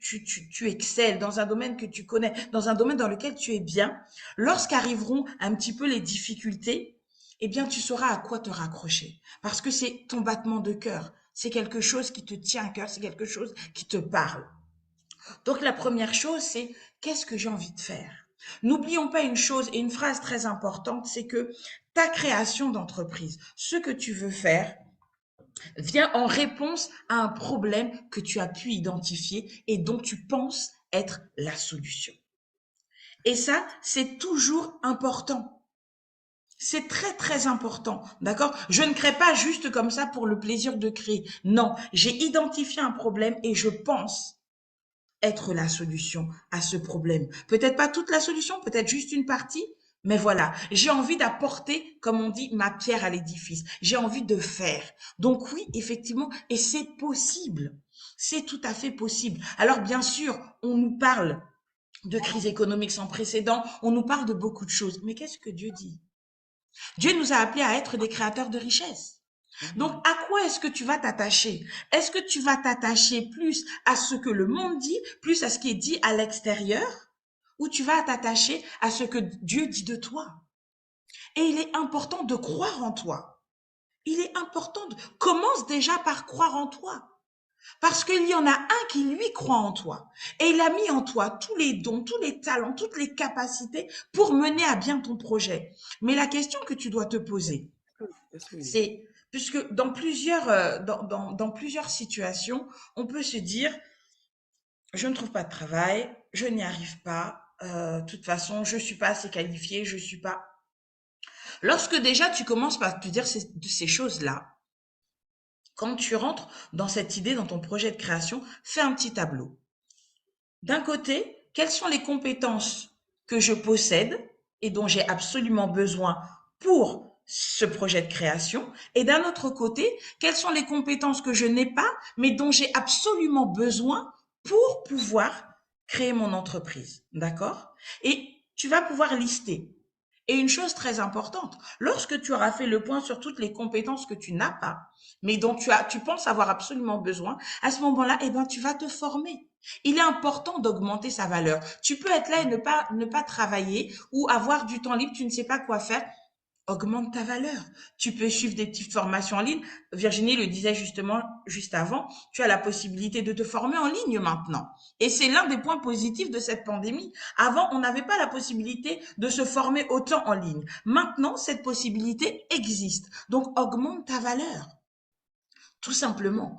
excelles, dans un domaine que tu connais, dans un domaine dans lequel tu es bien, lorsqu'arriveront un petit peu les difficultés, eh bien, tu sauras à quoi te raccrocher. Parce que c'est ton battement de cœur. C'est quelque chose qui te tient à cœur, c'est quelque chose qui te parle. Donc, la première chose, c'est qu'est-ce que j'ai envie de faire? N'oublions pas une chose et une phrase très importante, c'est que ta création d'entreprise, ce que tu veux faire, vient en réponse à un problème que tu as pu identifier et dont tu penses être la solution. Et ça, c'est toujours important. C'est très, très important, d'accord? Je ne crée pas juste comme ça pour le plaisir de créer. Non, j'ai identifié un problème et je pense être la solution à ce problème. Peut-être pas toute la solution, peut-être juste une partie, mais voilà, j'ai envie d'apporter, comme on dit, ma pierre à l'édifice. J'ai envie de faire. Donc oui, effectivement, et c'est possible. C'est tout à fait possible. Alors bien sûr, on nous parle de crise économique sans précédent, on nous parle de beaucoup de choses, mais qu'est-ce que Dieu dit? Dieu nous a appelés à être des créateurs de richesses. Donc, à quoi est-ce que tu vas t'attacher? Est-ce que tu vas t'attacher plus à ce que le monde dit, plus à ce qui est dit à l'extérieur, ou tu vas t'attacher à ce que Dieu dit de toi? Et il est important de croire en toi. Il est important commence déjà par croire en toi. Parce qu'il y en a un qui, lui, croit en toi. Et il a mis en toi tous les dons, tous les talents, toutes les capacités pour mener à bien ton projet. Mais la question que tu dois te poser, c'est, puisque dans plusieurs situations, on peut se dire, je ne trouve pas de travail, je n'y arrive pas, de toute façon, je suis pas assez qualifiée, je suis pas. Lorsque déjà tu commences par te dire ces choses-là, quand tu rentres dans cette idée, dans ton projet de création, fais un petit tableau. D'un côté, quelles sont les compétences que je possède et dont j'ai absolument besoin pour ce projet de création? Et d'un autre côté, quelles sont les compétences que je n'ai pas, mais dont j'ai absolument besoin pour pouvoir créer mon entreprise? D'accord? Et tu vas pouvoir lister. Et une chose très importante, lorsque tu auras fait le point sur toutes les compétences que tu n'as pas, mais dont tu penses avoir absolument besoin, à ce moment-là, eh ben, tu vas te former. Il est important d'augmenter sa valeur. Tu peux être là et ne pas travailler ou avoir du temps libre, tu ne sais pas quoi faire. Augmente ta valeur. Tu peux suivre des petites formations en ligne. Virginie le disait justement juste avant, tu as la possibilité de te former en ligne maintenant. Et c'est l'un des points positifs de cette pandémie. Avant, on n'avait pas la possibilité de se former autant en ligne. Maintenant, cette possibilité existe. Donc, augmente ta valeur. Tout simplement.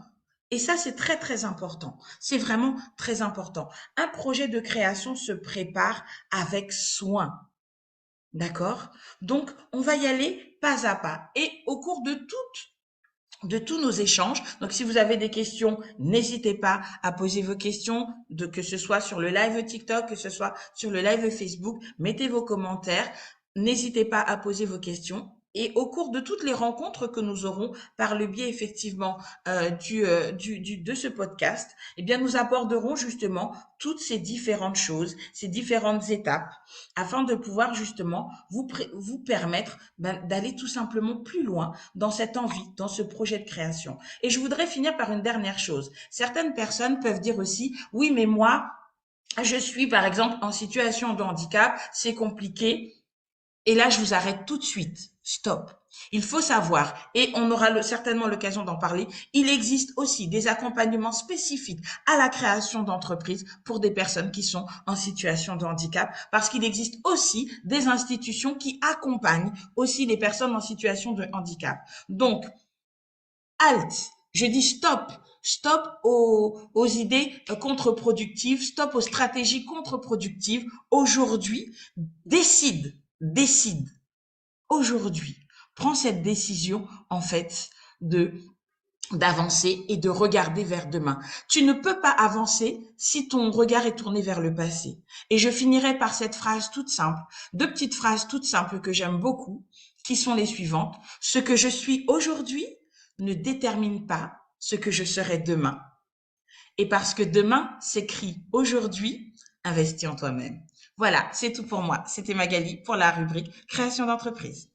Et ça, c'est très, très important. C'est vraiment très important. Un projet de création se prépare avec soin. D'accord? Donc, on va y aller pas à pas. Et au cours de tous nos échanges, donc si vous avez des questions, n'hésitez pas à poser vos questions, que ce soit sur le live TikTok, que ce soit sur le live Facebook, mettez vos commentaires, n'hésitez pas à poser vos questions. Et au cours de toutes les rencontres que nous aurons par le biais effectivement de ce podcast, eh bien nous aborderons justement toutes ces différentes choses, ces différentes étapes, afin de pouvoir justement vous permettre d'aller tout simplement plus loin dans cette envie, dans ce projet de création. Et je voudrais finir par une dernière chose. Certaines personnes peuvent dire aussi, oui, mais moi, je suis par exemple en situation de handicap, c'est compliqué. Et là, je vous arrête tout de suite. Stop. Il faut savoir, et on aura certainement l'occasion d'en parler, il existe aussi des accompagnements spécifiques à la création d'entreprises pour des personnes qui sont en situation de handicap, parce qu'il existe aussi des institutions qui accompagnent aussi les personnes en situation de handicap. Donc, halte, Je dis stop. Stop aux idées contre-productives, stop aux stratégies contre-productives. Aujourd'hui, décide. Aujourd'hui, prends cette décision, en fait, d'avancer et de regarder vers demain. Tu ne peux pas avancer si ton regard est tourné vers le passé. Et je finirai par cette phrase toute simple, deux petites phrases toutes simples que j'aime beaucoup, qui sont les suivantes. Ce que je suis aujourd'hui ne détermine pas ce que je serai demain. Et parce que demain s'écrit aujourd'hui, investis en toi-même. Voilà, c'est tout pour moi. C'était Magali pour la rubrique création d'entreprise.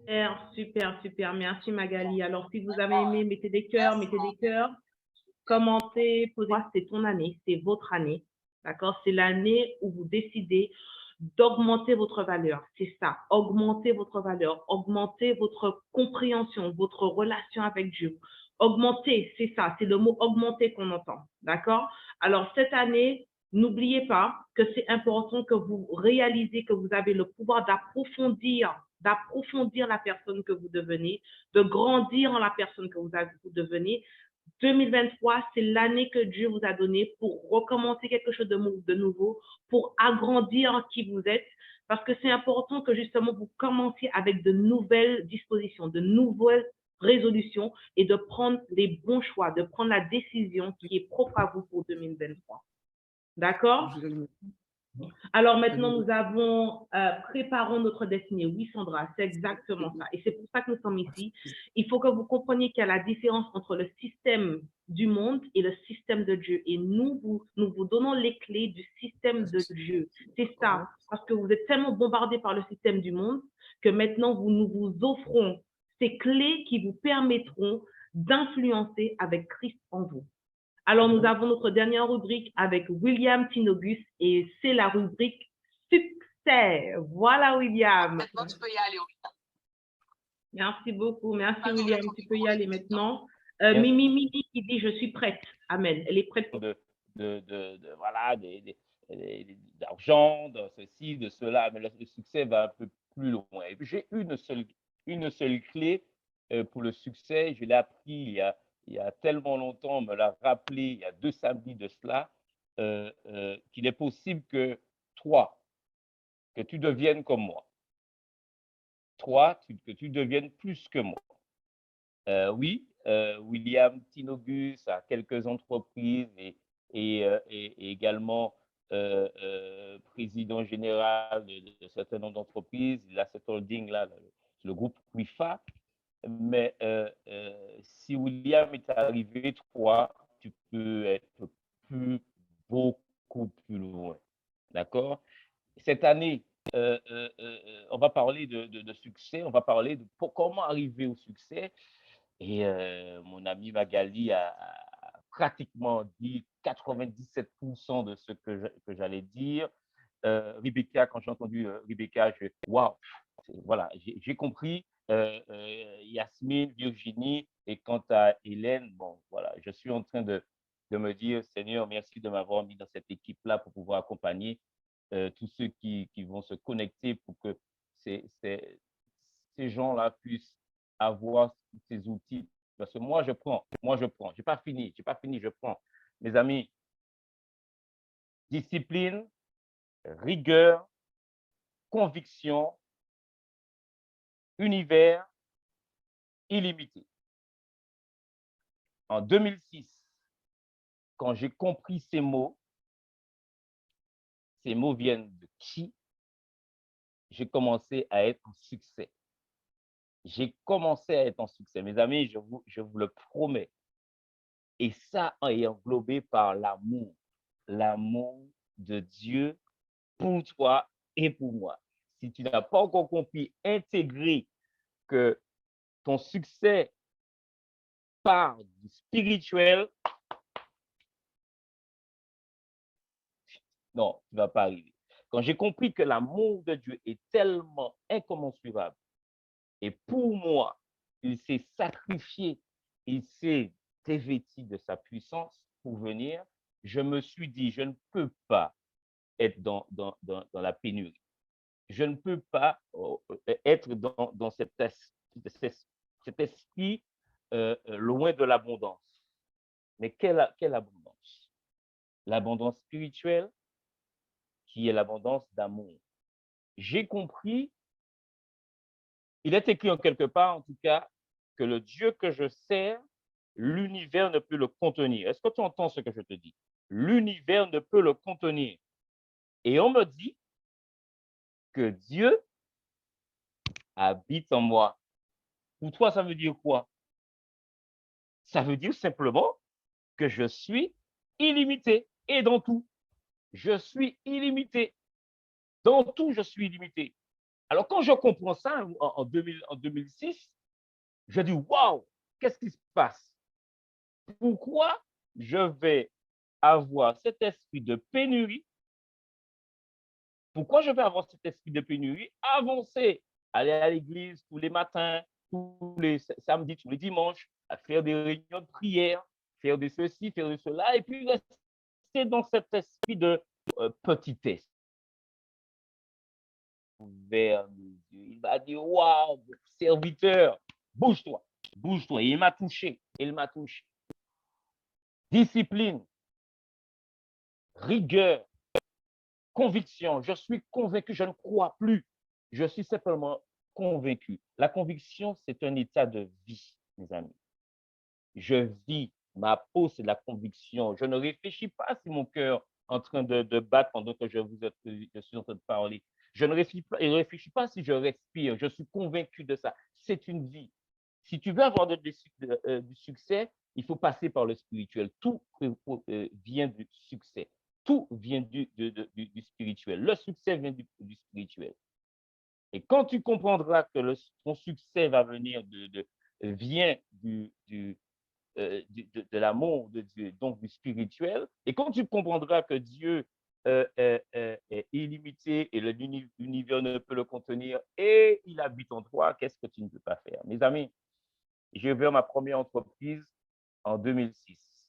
Super, super, super. Merci Magali. Alors, si vous avez aimé, mettez des cœurs, commentez, posez. C'est ton année, c'est votre année. D'accord? C'est l'année où vous décidez d'augmenter votre valeur. C'est ça, augmenter votre valeur, augmenter votre compréhension, votre relation avec Dieu. Augmenter, c'est ça, c'est le mot augmenter qu'on entend. D'accord? Alors, cette année, n'oubliez pas que c'est important que vous réalisez que vous avez le pouvoir d'approfondir la personne que vous devenez, de grandir en la personne que vous devenez. 2023, c'est l'année que Dieu vous a donnée pour recommencer quelque chose de nouveau, pour agrandir qui vous êtes, parce que c'est important que justement vous commenciez avec de nouvelles dispositions, de nouvelles résolutions et de prendre les bons choix, de prendre la décision qui est propre à vous pour 2023. D'accord? Alors maintenant, nous avons préparons notre destinée. Oui, Sandra, c'est exactement ça. Et c'est pour ça que nous sommes ici. Il faut que vous compreniez qu'il y a la différence entre le système du monde et le système de Dieu. Et nous vous donnons les clés du système de Dieu. C'est ça. Parce que vous êtes tellement bombardés par le système du monde que maintenant, nous vous offrons ces clés qui vous permettront d'influencer avec Christ en vous. Alors, nous avons notre dernière rubrique avec William Tinogus et c'est la rubrique succès. Voilà, William. Maintenant, tu peux y aller. Merci beaucoup. Merci, William. Tu peux y aller maintenant. Mimi qui dit, je suis prête. Amen. Elle est prête. Voilà, d'argent, de ceci, de cela, mais le succès va un peu plus loin. Et puis, j'ai une seule clé pour le succès. Je l'ai appris il y a tellement longtemps, on me l'a rappelé il y a 2 samedis de cela, qu'il est possible que tu deviennes comme moi. Que tu deviennes plus que moi. Oui, William Tinogus a quelques entreprises et également président général de certains nombres d'entreprises. Il a cette holding-là, le groupe WIFA. Mais si William est arrivé, toi, tu peux être beaucoup plus loin. D'accord? Cette année, on va parler de succès, on va parler de comment arriver au succès. Et mon ami Magali a pratiquement dit 97% de ce que j'allais dire. Rebecca, quand j'ai entendu Rebecca, waouh, voilà, j'ai compris. Yasmine, Virginie, et quant à Hélène, bon, voilà, je suis en train de me dire, Seigneur, merci de m'avoir mis dans cette équipe-là pour pouvoir accompagner tous ceux qui vont se connecter pour que ces gens-là puissent avoir ces outils. Parce que moi, je prends. Je n'ai pas fini, je prends. Mes amis, discipline, rigueur, conviction, univers illimité. En 2006, quand j'ai compris ces mots viennent de qui? J'ai commencé à être en succès. J'ai commencé à être en succès. Mes amis, je vous le promets. Et ça est englobé par l'amour de Dieu pour toi et pour moi. Si tu n'as pas encore compris, intégré que ton succès part du spirituel, non, tu ne vas pas arriver. Quand j'ai compris que l'amour de Dieu est tellement incommensurable, et pour moi, il s'est sacrifié, il s'est dévêti de sa puissance pour venir, je me suis dit, je ne peux pas être dans la pénurie. Je ne peux pas être dans cette cet esprit loin de l'abondance. Mais quelle abondance? L'abondance spirituelle qui est l'abondance d'amour. J'ai compris, il est écrit en quelque part, en tout cas, que le Dieu que je sers, l'univers ne peut le contenir. Est-ce que tu entends ce que je te dis? L'univers ne peut le contenir. Et on me dit que Dieu habite en moi. Pour toi, ça veut dire quoi? Ça veut dire simplement que je suis illimité et dans tout. Je suis illimité. Dans tout, je suis illimité. Alors, quand je comprends ça en 2006, je dis, waouh, qu'est-ce qui se passe? Pourquoi je vais avoir cet esprit de pénurie? Pourquoi je vais avoir cet esprit de pénurie? Avancer, aller à l'église tous les matins, tous les samedis, tous les dimanches, à faire des réunions de prière, faire de ceci, faire de cela, et puis rester dans cet esprit de petitesse. Vers mes yeux. Il m'a dit, waouh, serviteur, bouge-toi, bouge-toi. Et il m'a touché, il m'a touché. Discipline, rigueur, conviction. Je suis convaincu, je ne crois plus. Je suis simplement convaincu. La conviction, c'est un état de vie, mes amis. Je vis, ma peau, c'est la conviction. Je ne réfléchis pas si mon cœur est en train de battre pendant que je suis en train de parler. Je ne réfléchis pas si je respire. Je suis convaincu de ça. C'est une vie. Si tu veux avoir du succès, il faut passer par le spirituel. Tout vient du succès. Tout vient du spirituel. Le succès vient du spirituel. Et quand tu comprendras que ton succès va venir vient de l'amour de Dieu, donc du spirituel, et quand tu comprendras que Dieu est illimité et l'univers ne peut le contenir et il habite en toi, qu'est-ce que tu ne peux pas faire? Mes amis, j'ai ouvert ma première entreprise en 2006.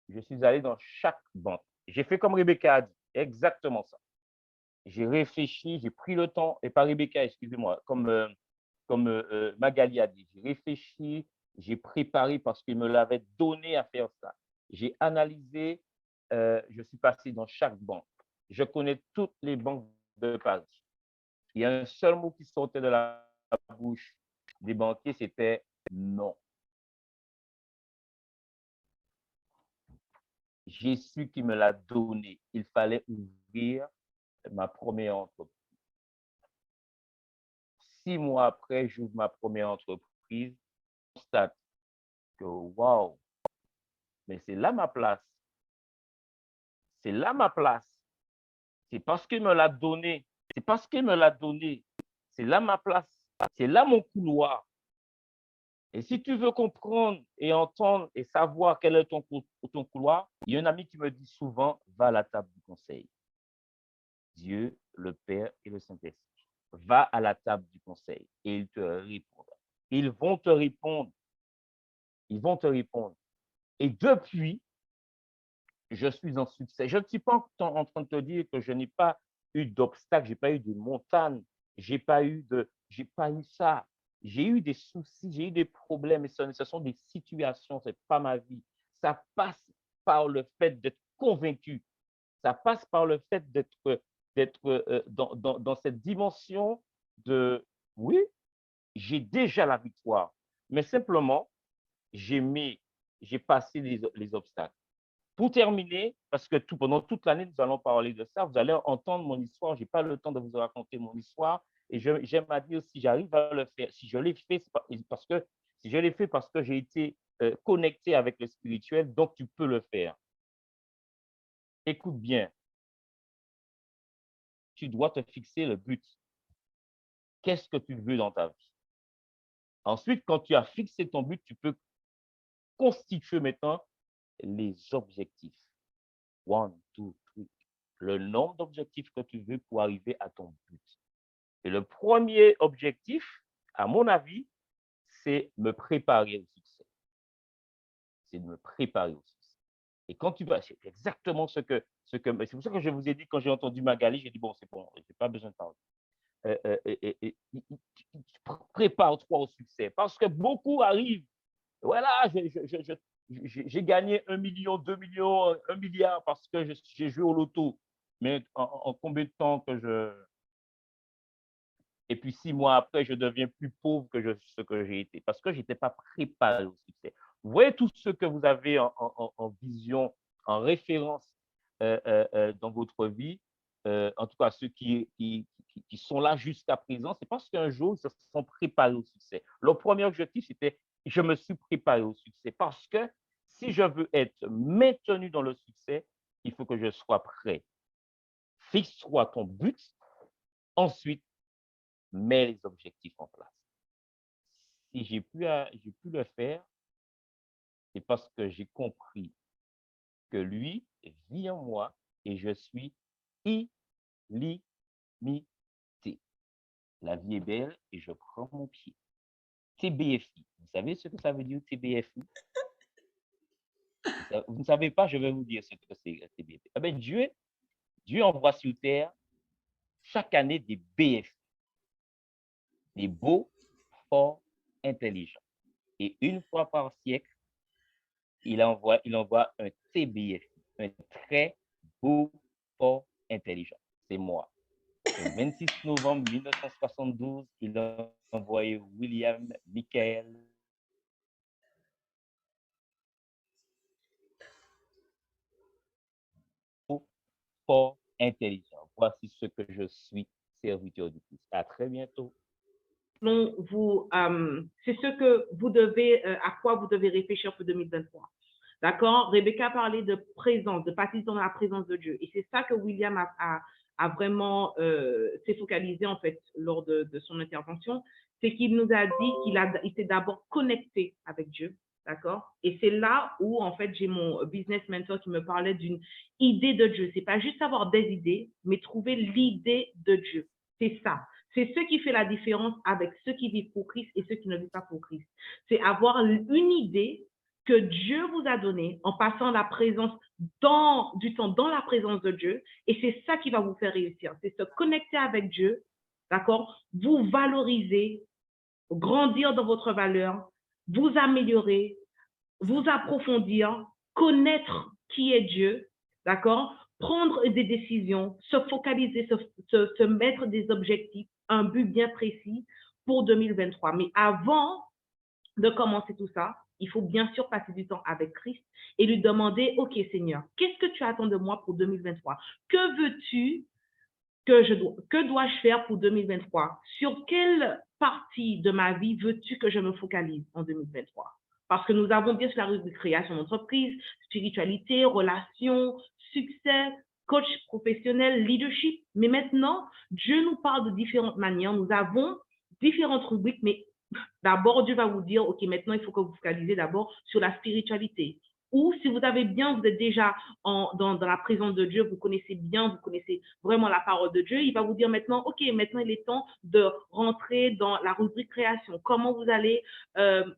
Je suis allé dans chaque banque. J'ai fait comme Rebecca a dit, exactement ça. J'ai réfléchi, j'ai pris le temps, et pas Rebecca, excusez-moi, comme Magali a dit, j'ai réfléchi, j'ai préparé parce qu'il me l'avait donné à faire ça. J'ai analysé, je suis passé dans chaque banque. Je connais toutes les banques de Paris. Il y a un seul mot qui sortait de la bouche des banquiers, c'était non. J'ai su qu'il me l'a donné. Il fallait ouvrir ma première entreprise. 6 mois après, j'ouvre ma première entreprise. Je constate que waouh, mais c'est là ma place. C'est là ma place. C'est parce qu'il me l'a donné. C'est parce qu'il me l'a donné. C'est là ma place. C'est là mon couloir. Et si tu veux comprendre et entendre et savoir quel est ton couloir, il y a un ami qui me dit souvent, va à la table du conseil. Dieu, le Père et le Saint-Esprit. Va à la table du conseil et ils te répondront. Ils vont te répondre. Ils vont te répondre. Et depuis, je suis en succès. Je ne suis pas en train de te dire que je n'ai pas eu d'obstacles, je n'ai pas eu de montagnes, je n'ai pas eu ça. J'ai eu des soucis, j'ai eu des problèmes, et ce sont des situations, ce n'est pas ma vie. Ça passe par le fait d'être convaincu. Ça passe par le fait d'être dans cette dimension de, oui, j'ai déjà la victoire, mais simplement, j'ai passé les obstacles. Pour terminer, parce que pendant toute l'année, nous allons parler de ça, vous allez entendre mon histoire. Je n'ai pas le temps de vous raconter mon histoire. Et j'aime à dire, si j'arrive à le faire, si je l'ai fait, parce que j'ai été connecté avec le spirituel, donc tu peux le faire. Écoute bien. Tu dois te fixer le but. Qu'est-ce que tu veux dans ta vie? Ensuite, quand tu as fixé ton but, tu peux constituer maintenant les objectifs. 1, 2, 3. Le nombre d'objectifs que tu veux pour arriver à ton but. Et le premier objectif, à mon avis, c'est me préparer au succès. C'est de me préparer au succès. Et quand tu vas, c'est exactement c'est pour ça que je vous ai dit, quand j'ai entendu Magali, j'ai dit, bon, c'est bon, je n'ai pas besoin de parler. prépare-toi au succès. Parce que beaucoup arrivent, voilà, j'ai gagné 1 million, 2 millions, 1 milliard parce que j'ai joué au loto. Mais en combien de temps que je... Et puis 6 mois après, je deviens plus pauvre que ce que j'ai été parce que je n'étais pas préparé au succès. Vous voyez tout ce que vous avez en vision, en référence dans votre vie, en tout cas ceux qui sont là jusqu'à présent, c'est parce qu'un jour, ils se sont préparés au succès. Leur premier objectif, c'était je me suis préparé au succès parce que si je veux être maintenu dans le succès, il faut que je sois prêt. Fixe-toi ton but. Ensuite, mets les objectifs en place. Si j'ai pu le faire, c'est parce que j'ai compris que lui vit en moi et je suis illimité. La vie est belle et je prends mon pied. TBFI. Vous savez ce que ça veut dire TBFI? Vous ne savez pas, je vais vous dire ce que c'est TBFI. Eh bien, Dieu envoie sur terre chaque année des BFI, des beaux, forts, intelligents. Et une fois par siècle, il envoie un TBFI, un très beau, fort, intelligent. C'est moi. Le 26 novembre 1972, il a envoyé William Michael. Fort, intelligent. Voici ce que je suis, serviteur du Christ. À très bientôt. C'est ce que vous devez, à quoi vous devez réfléchir pour 2023. D'accord? Rebecca parlait de présence, de participer dans la présence de Dieu. Et c'est ça que William a vraiment s'est focalisé en fait lors de son intervention. C'est qu'il nous a dit qu'il s'est d'abord connecté avec Dieu. D'accord? Et c'est là où en fait j'ai mon business mentor qui me parlait d'une idée de Dieu. C'est pas juste avoir des idées, mais trouver l'idée de Dieu. C'est ça. C'est ce qui fait la différence avec ceux qui vivent pour Christ et ceux qui ne vivent pas pour Christ. C'est avoir une idée que Dieu vous a donnée en passant la présence du temps dans la présence de Dieu. Et c'est ça qui va vous faire réussir. C'est se connecter avec Dieu, d'accord? Vous valoriser, grandir dans votre valeur, vous améliorer, vous approfondir, connaître qui est Dieu, d'accord? Prendre des décisions, se focaliser, se mettre des objectifs, un but bien précis pour 2023. Mais avant de commencer tout ça, il faut bien sûr passer du temps avec Christ et lui demander, OK Seigneur, qu'est-ce que tu attends de moi pour 2023? Que veux-tu que dois-je faire pour 2023? Sur quelle partie de ma vie veux-tu que je me focalise en 2023? Parce que nous avons bien sûr la rubrique création d'entreprise, spiritualité, relations, succès, coach professionnel, leadership. Mais maintenant, Dieu nous parle de différentes manières. Nous avons différentes rubriques, mais d'abord, Dieu va vous dire, OK, maintenant, il faut que vous focalisez d'abord sur la spiritualité. Ou si vous avez bien, vous êtes déjà dans la présence de Dieu, vous connaissez vraiment la parole de Dieu, il va vous dire maintenant, OK, maintenant il est temps de rentrer dans la rubrique création, comment vous allez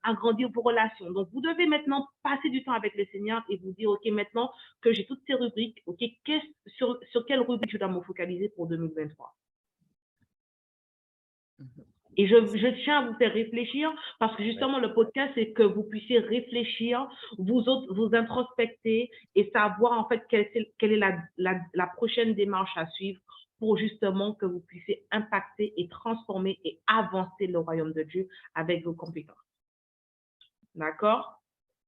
agrandir vos relations. Donc, vous devez maintenant passer du temps avec le Seigneur et vous dire, OK, maintenant que j'ai toutes ces rubriques, OK, sur quelle rubrique je dois me focaliser pour 2023? Et je tiens à vous faire réfléchir parce que justement, le podcast, c'est que vous puissiez réfléchir, vous introspecter et savoir en fait quelle est la prochaine démarche à suivre pour justement que vous puissiez impacter et transformer et avancer le royaume de Dieu avec vos compétences. D'accord?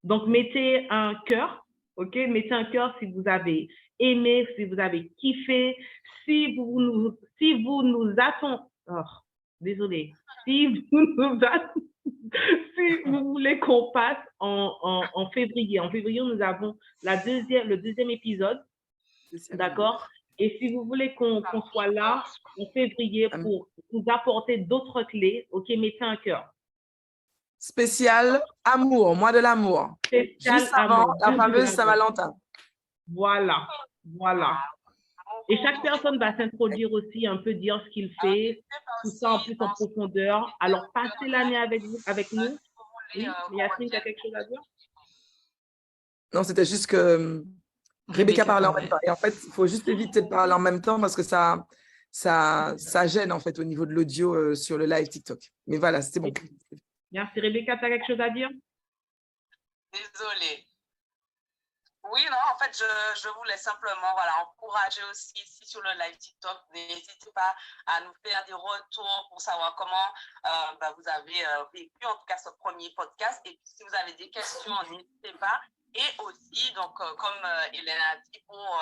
Donc, mettez un cœur, OK? Mettez un cœur si vous avez aimé, si vous avez kiffé, si vous nous attendez... Oh, désolé. Si vous voulez qu'on passe en février. En février, nous avons le deuxième épisode. D'accord? Et si vous voulez qu'on soit là en février pour vous apporter d'autres clés, OK, mettez un cœur. Spécial amour, mois de l'amour. Juste avant la fameuse Saint-Valentin. Voilà. Et chaque personne va s'introduire aussi, un peu dire ce qu'il fait, tout ça en plus en profondeur. Alors, passez l'année avec nous. Oui, Yasmine, tu as quelque chose à dire? Non, c'était juste que Rebecca parlait en même temps. Et en fait, il faut juste éviter de parler en même temps parce que ça ça gêne en fait au niveau de l'audio sur le live TikTok. Mais voilà, c'était bon. Merci. Rebecca, tu as quelque chose à dire? Désolée. Oui, non, en fait, je voulais simplement encourager aussi ici sur le live TikTok. N'hésitez pas à nous faire des retours pour savoir comment vous avez vécu, en tout cas, ce premier podcast. Et puis, si vous avez des questions, n'hésitez pas. Et aussi, donc, comme Hélène a dit, pour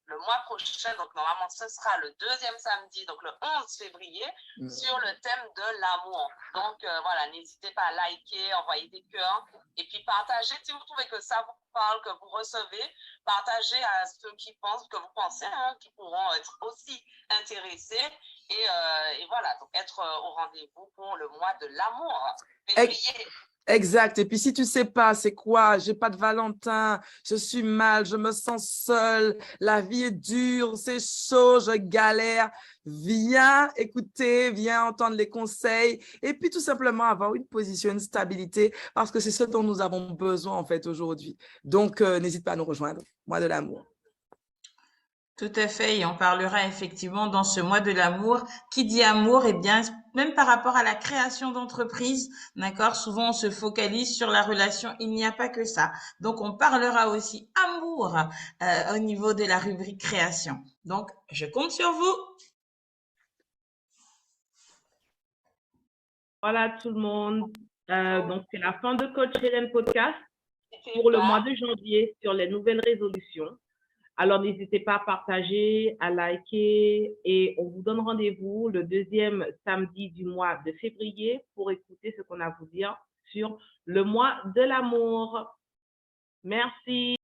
le mois prochain, donc normalement, ce sera le deuxième samedi, donc le 11 février, sur le thème de l'amour. Donc, voilà, n'hésitez pas à liker, envoyer des cœurs. Et puis, partagez, si vous trouvez que ça vous parle, que vous recevez, partagez à ceux qui pensent, que vous pensez, qui pourront être aussi intéressés. Et voilà, donc être au rendez-vous pour le mois de l'amour. Février. Exact. Et puis, si tu sais pas, c'est quoi? J'ai pas de Valentin, je suis mal, je me sens seule, la vie est dure, c'est chaud, je galère. Viens écouter, viens entendre les conseils et puis tout simplement avoir une position, une stabilité parce que c'est ce dont nous avons besoin en fait aujourd'hui. Donc, n'hésite pas à nous rejoindre. Mois de l'amour. Tout à fait, et on parlera effectivement dans ce mois de l'amour. Qui dit amour, eh bien, même par rapport à la création d'entreprise, d'accord, souvent on se focalise sur la relation, il n'y a pas que ça. Donc, on parlera aussi amour au niveau de la rubrique création. Donc, je compte sur vous. Voilà tout le monde. Donc, c'est la fin de Coach Hélène Podcast pour le mois de janvier sur les nouvelles résolutions. Alors, n'hésitez pas à partager, à liker et on vous donne rendez-vous le deuxième samedi du mois de février pour écouter ce qu'on a à vous dire sur le mois de l'amour. Merci.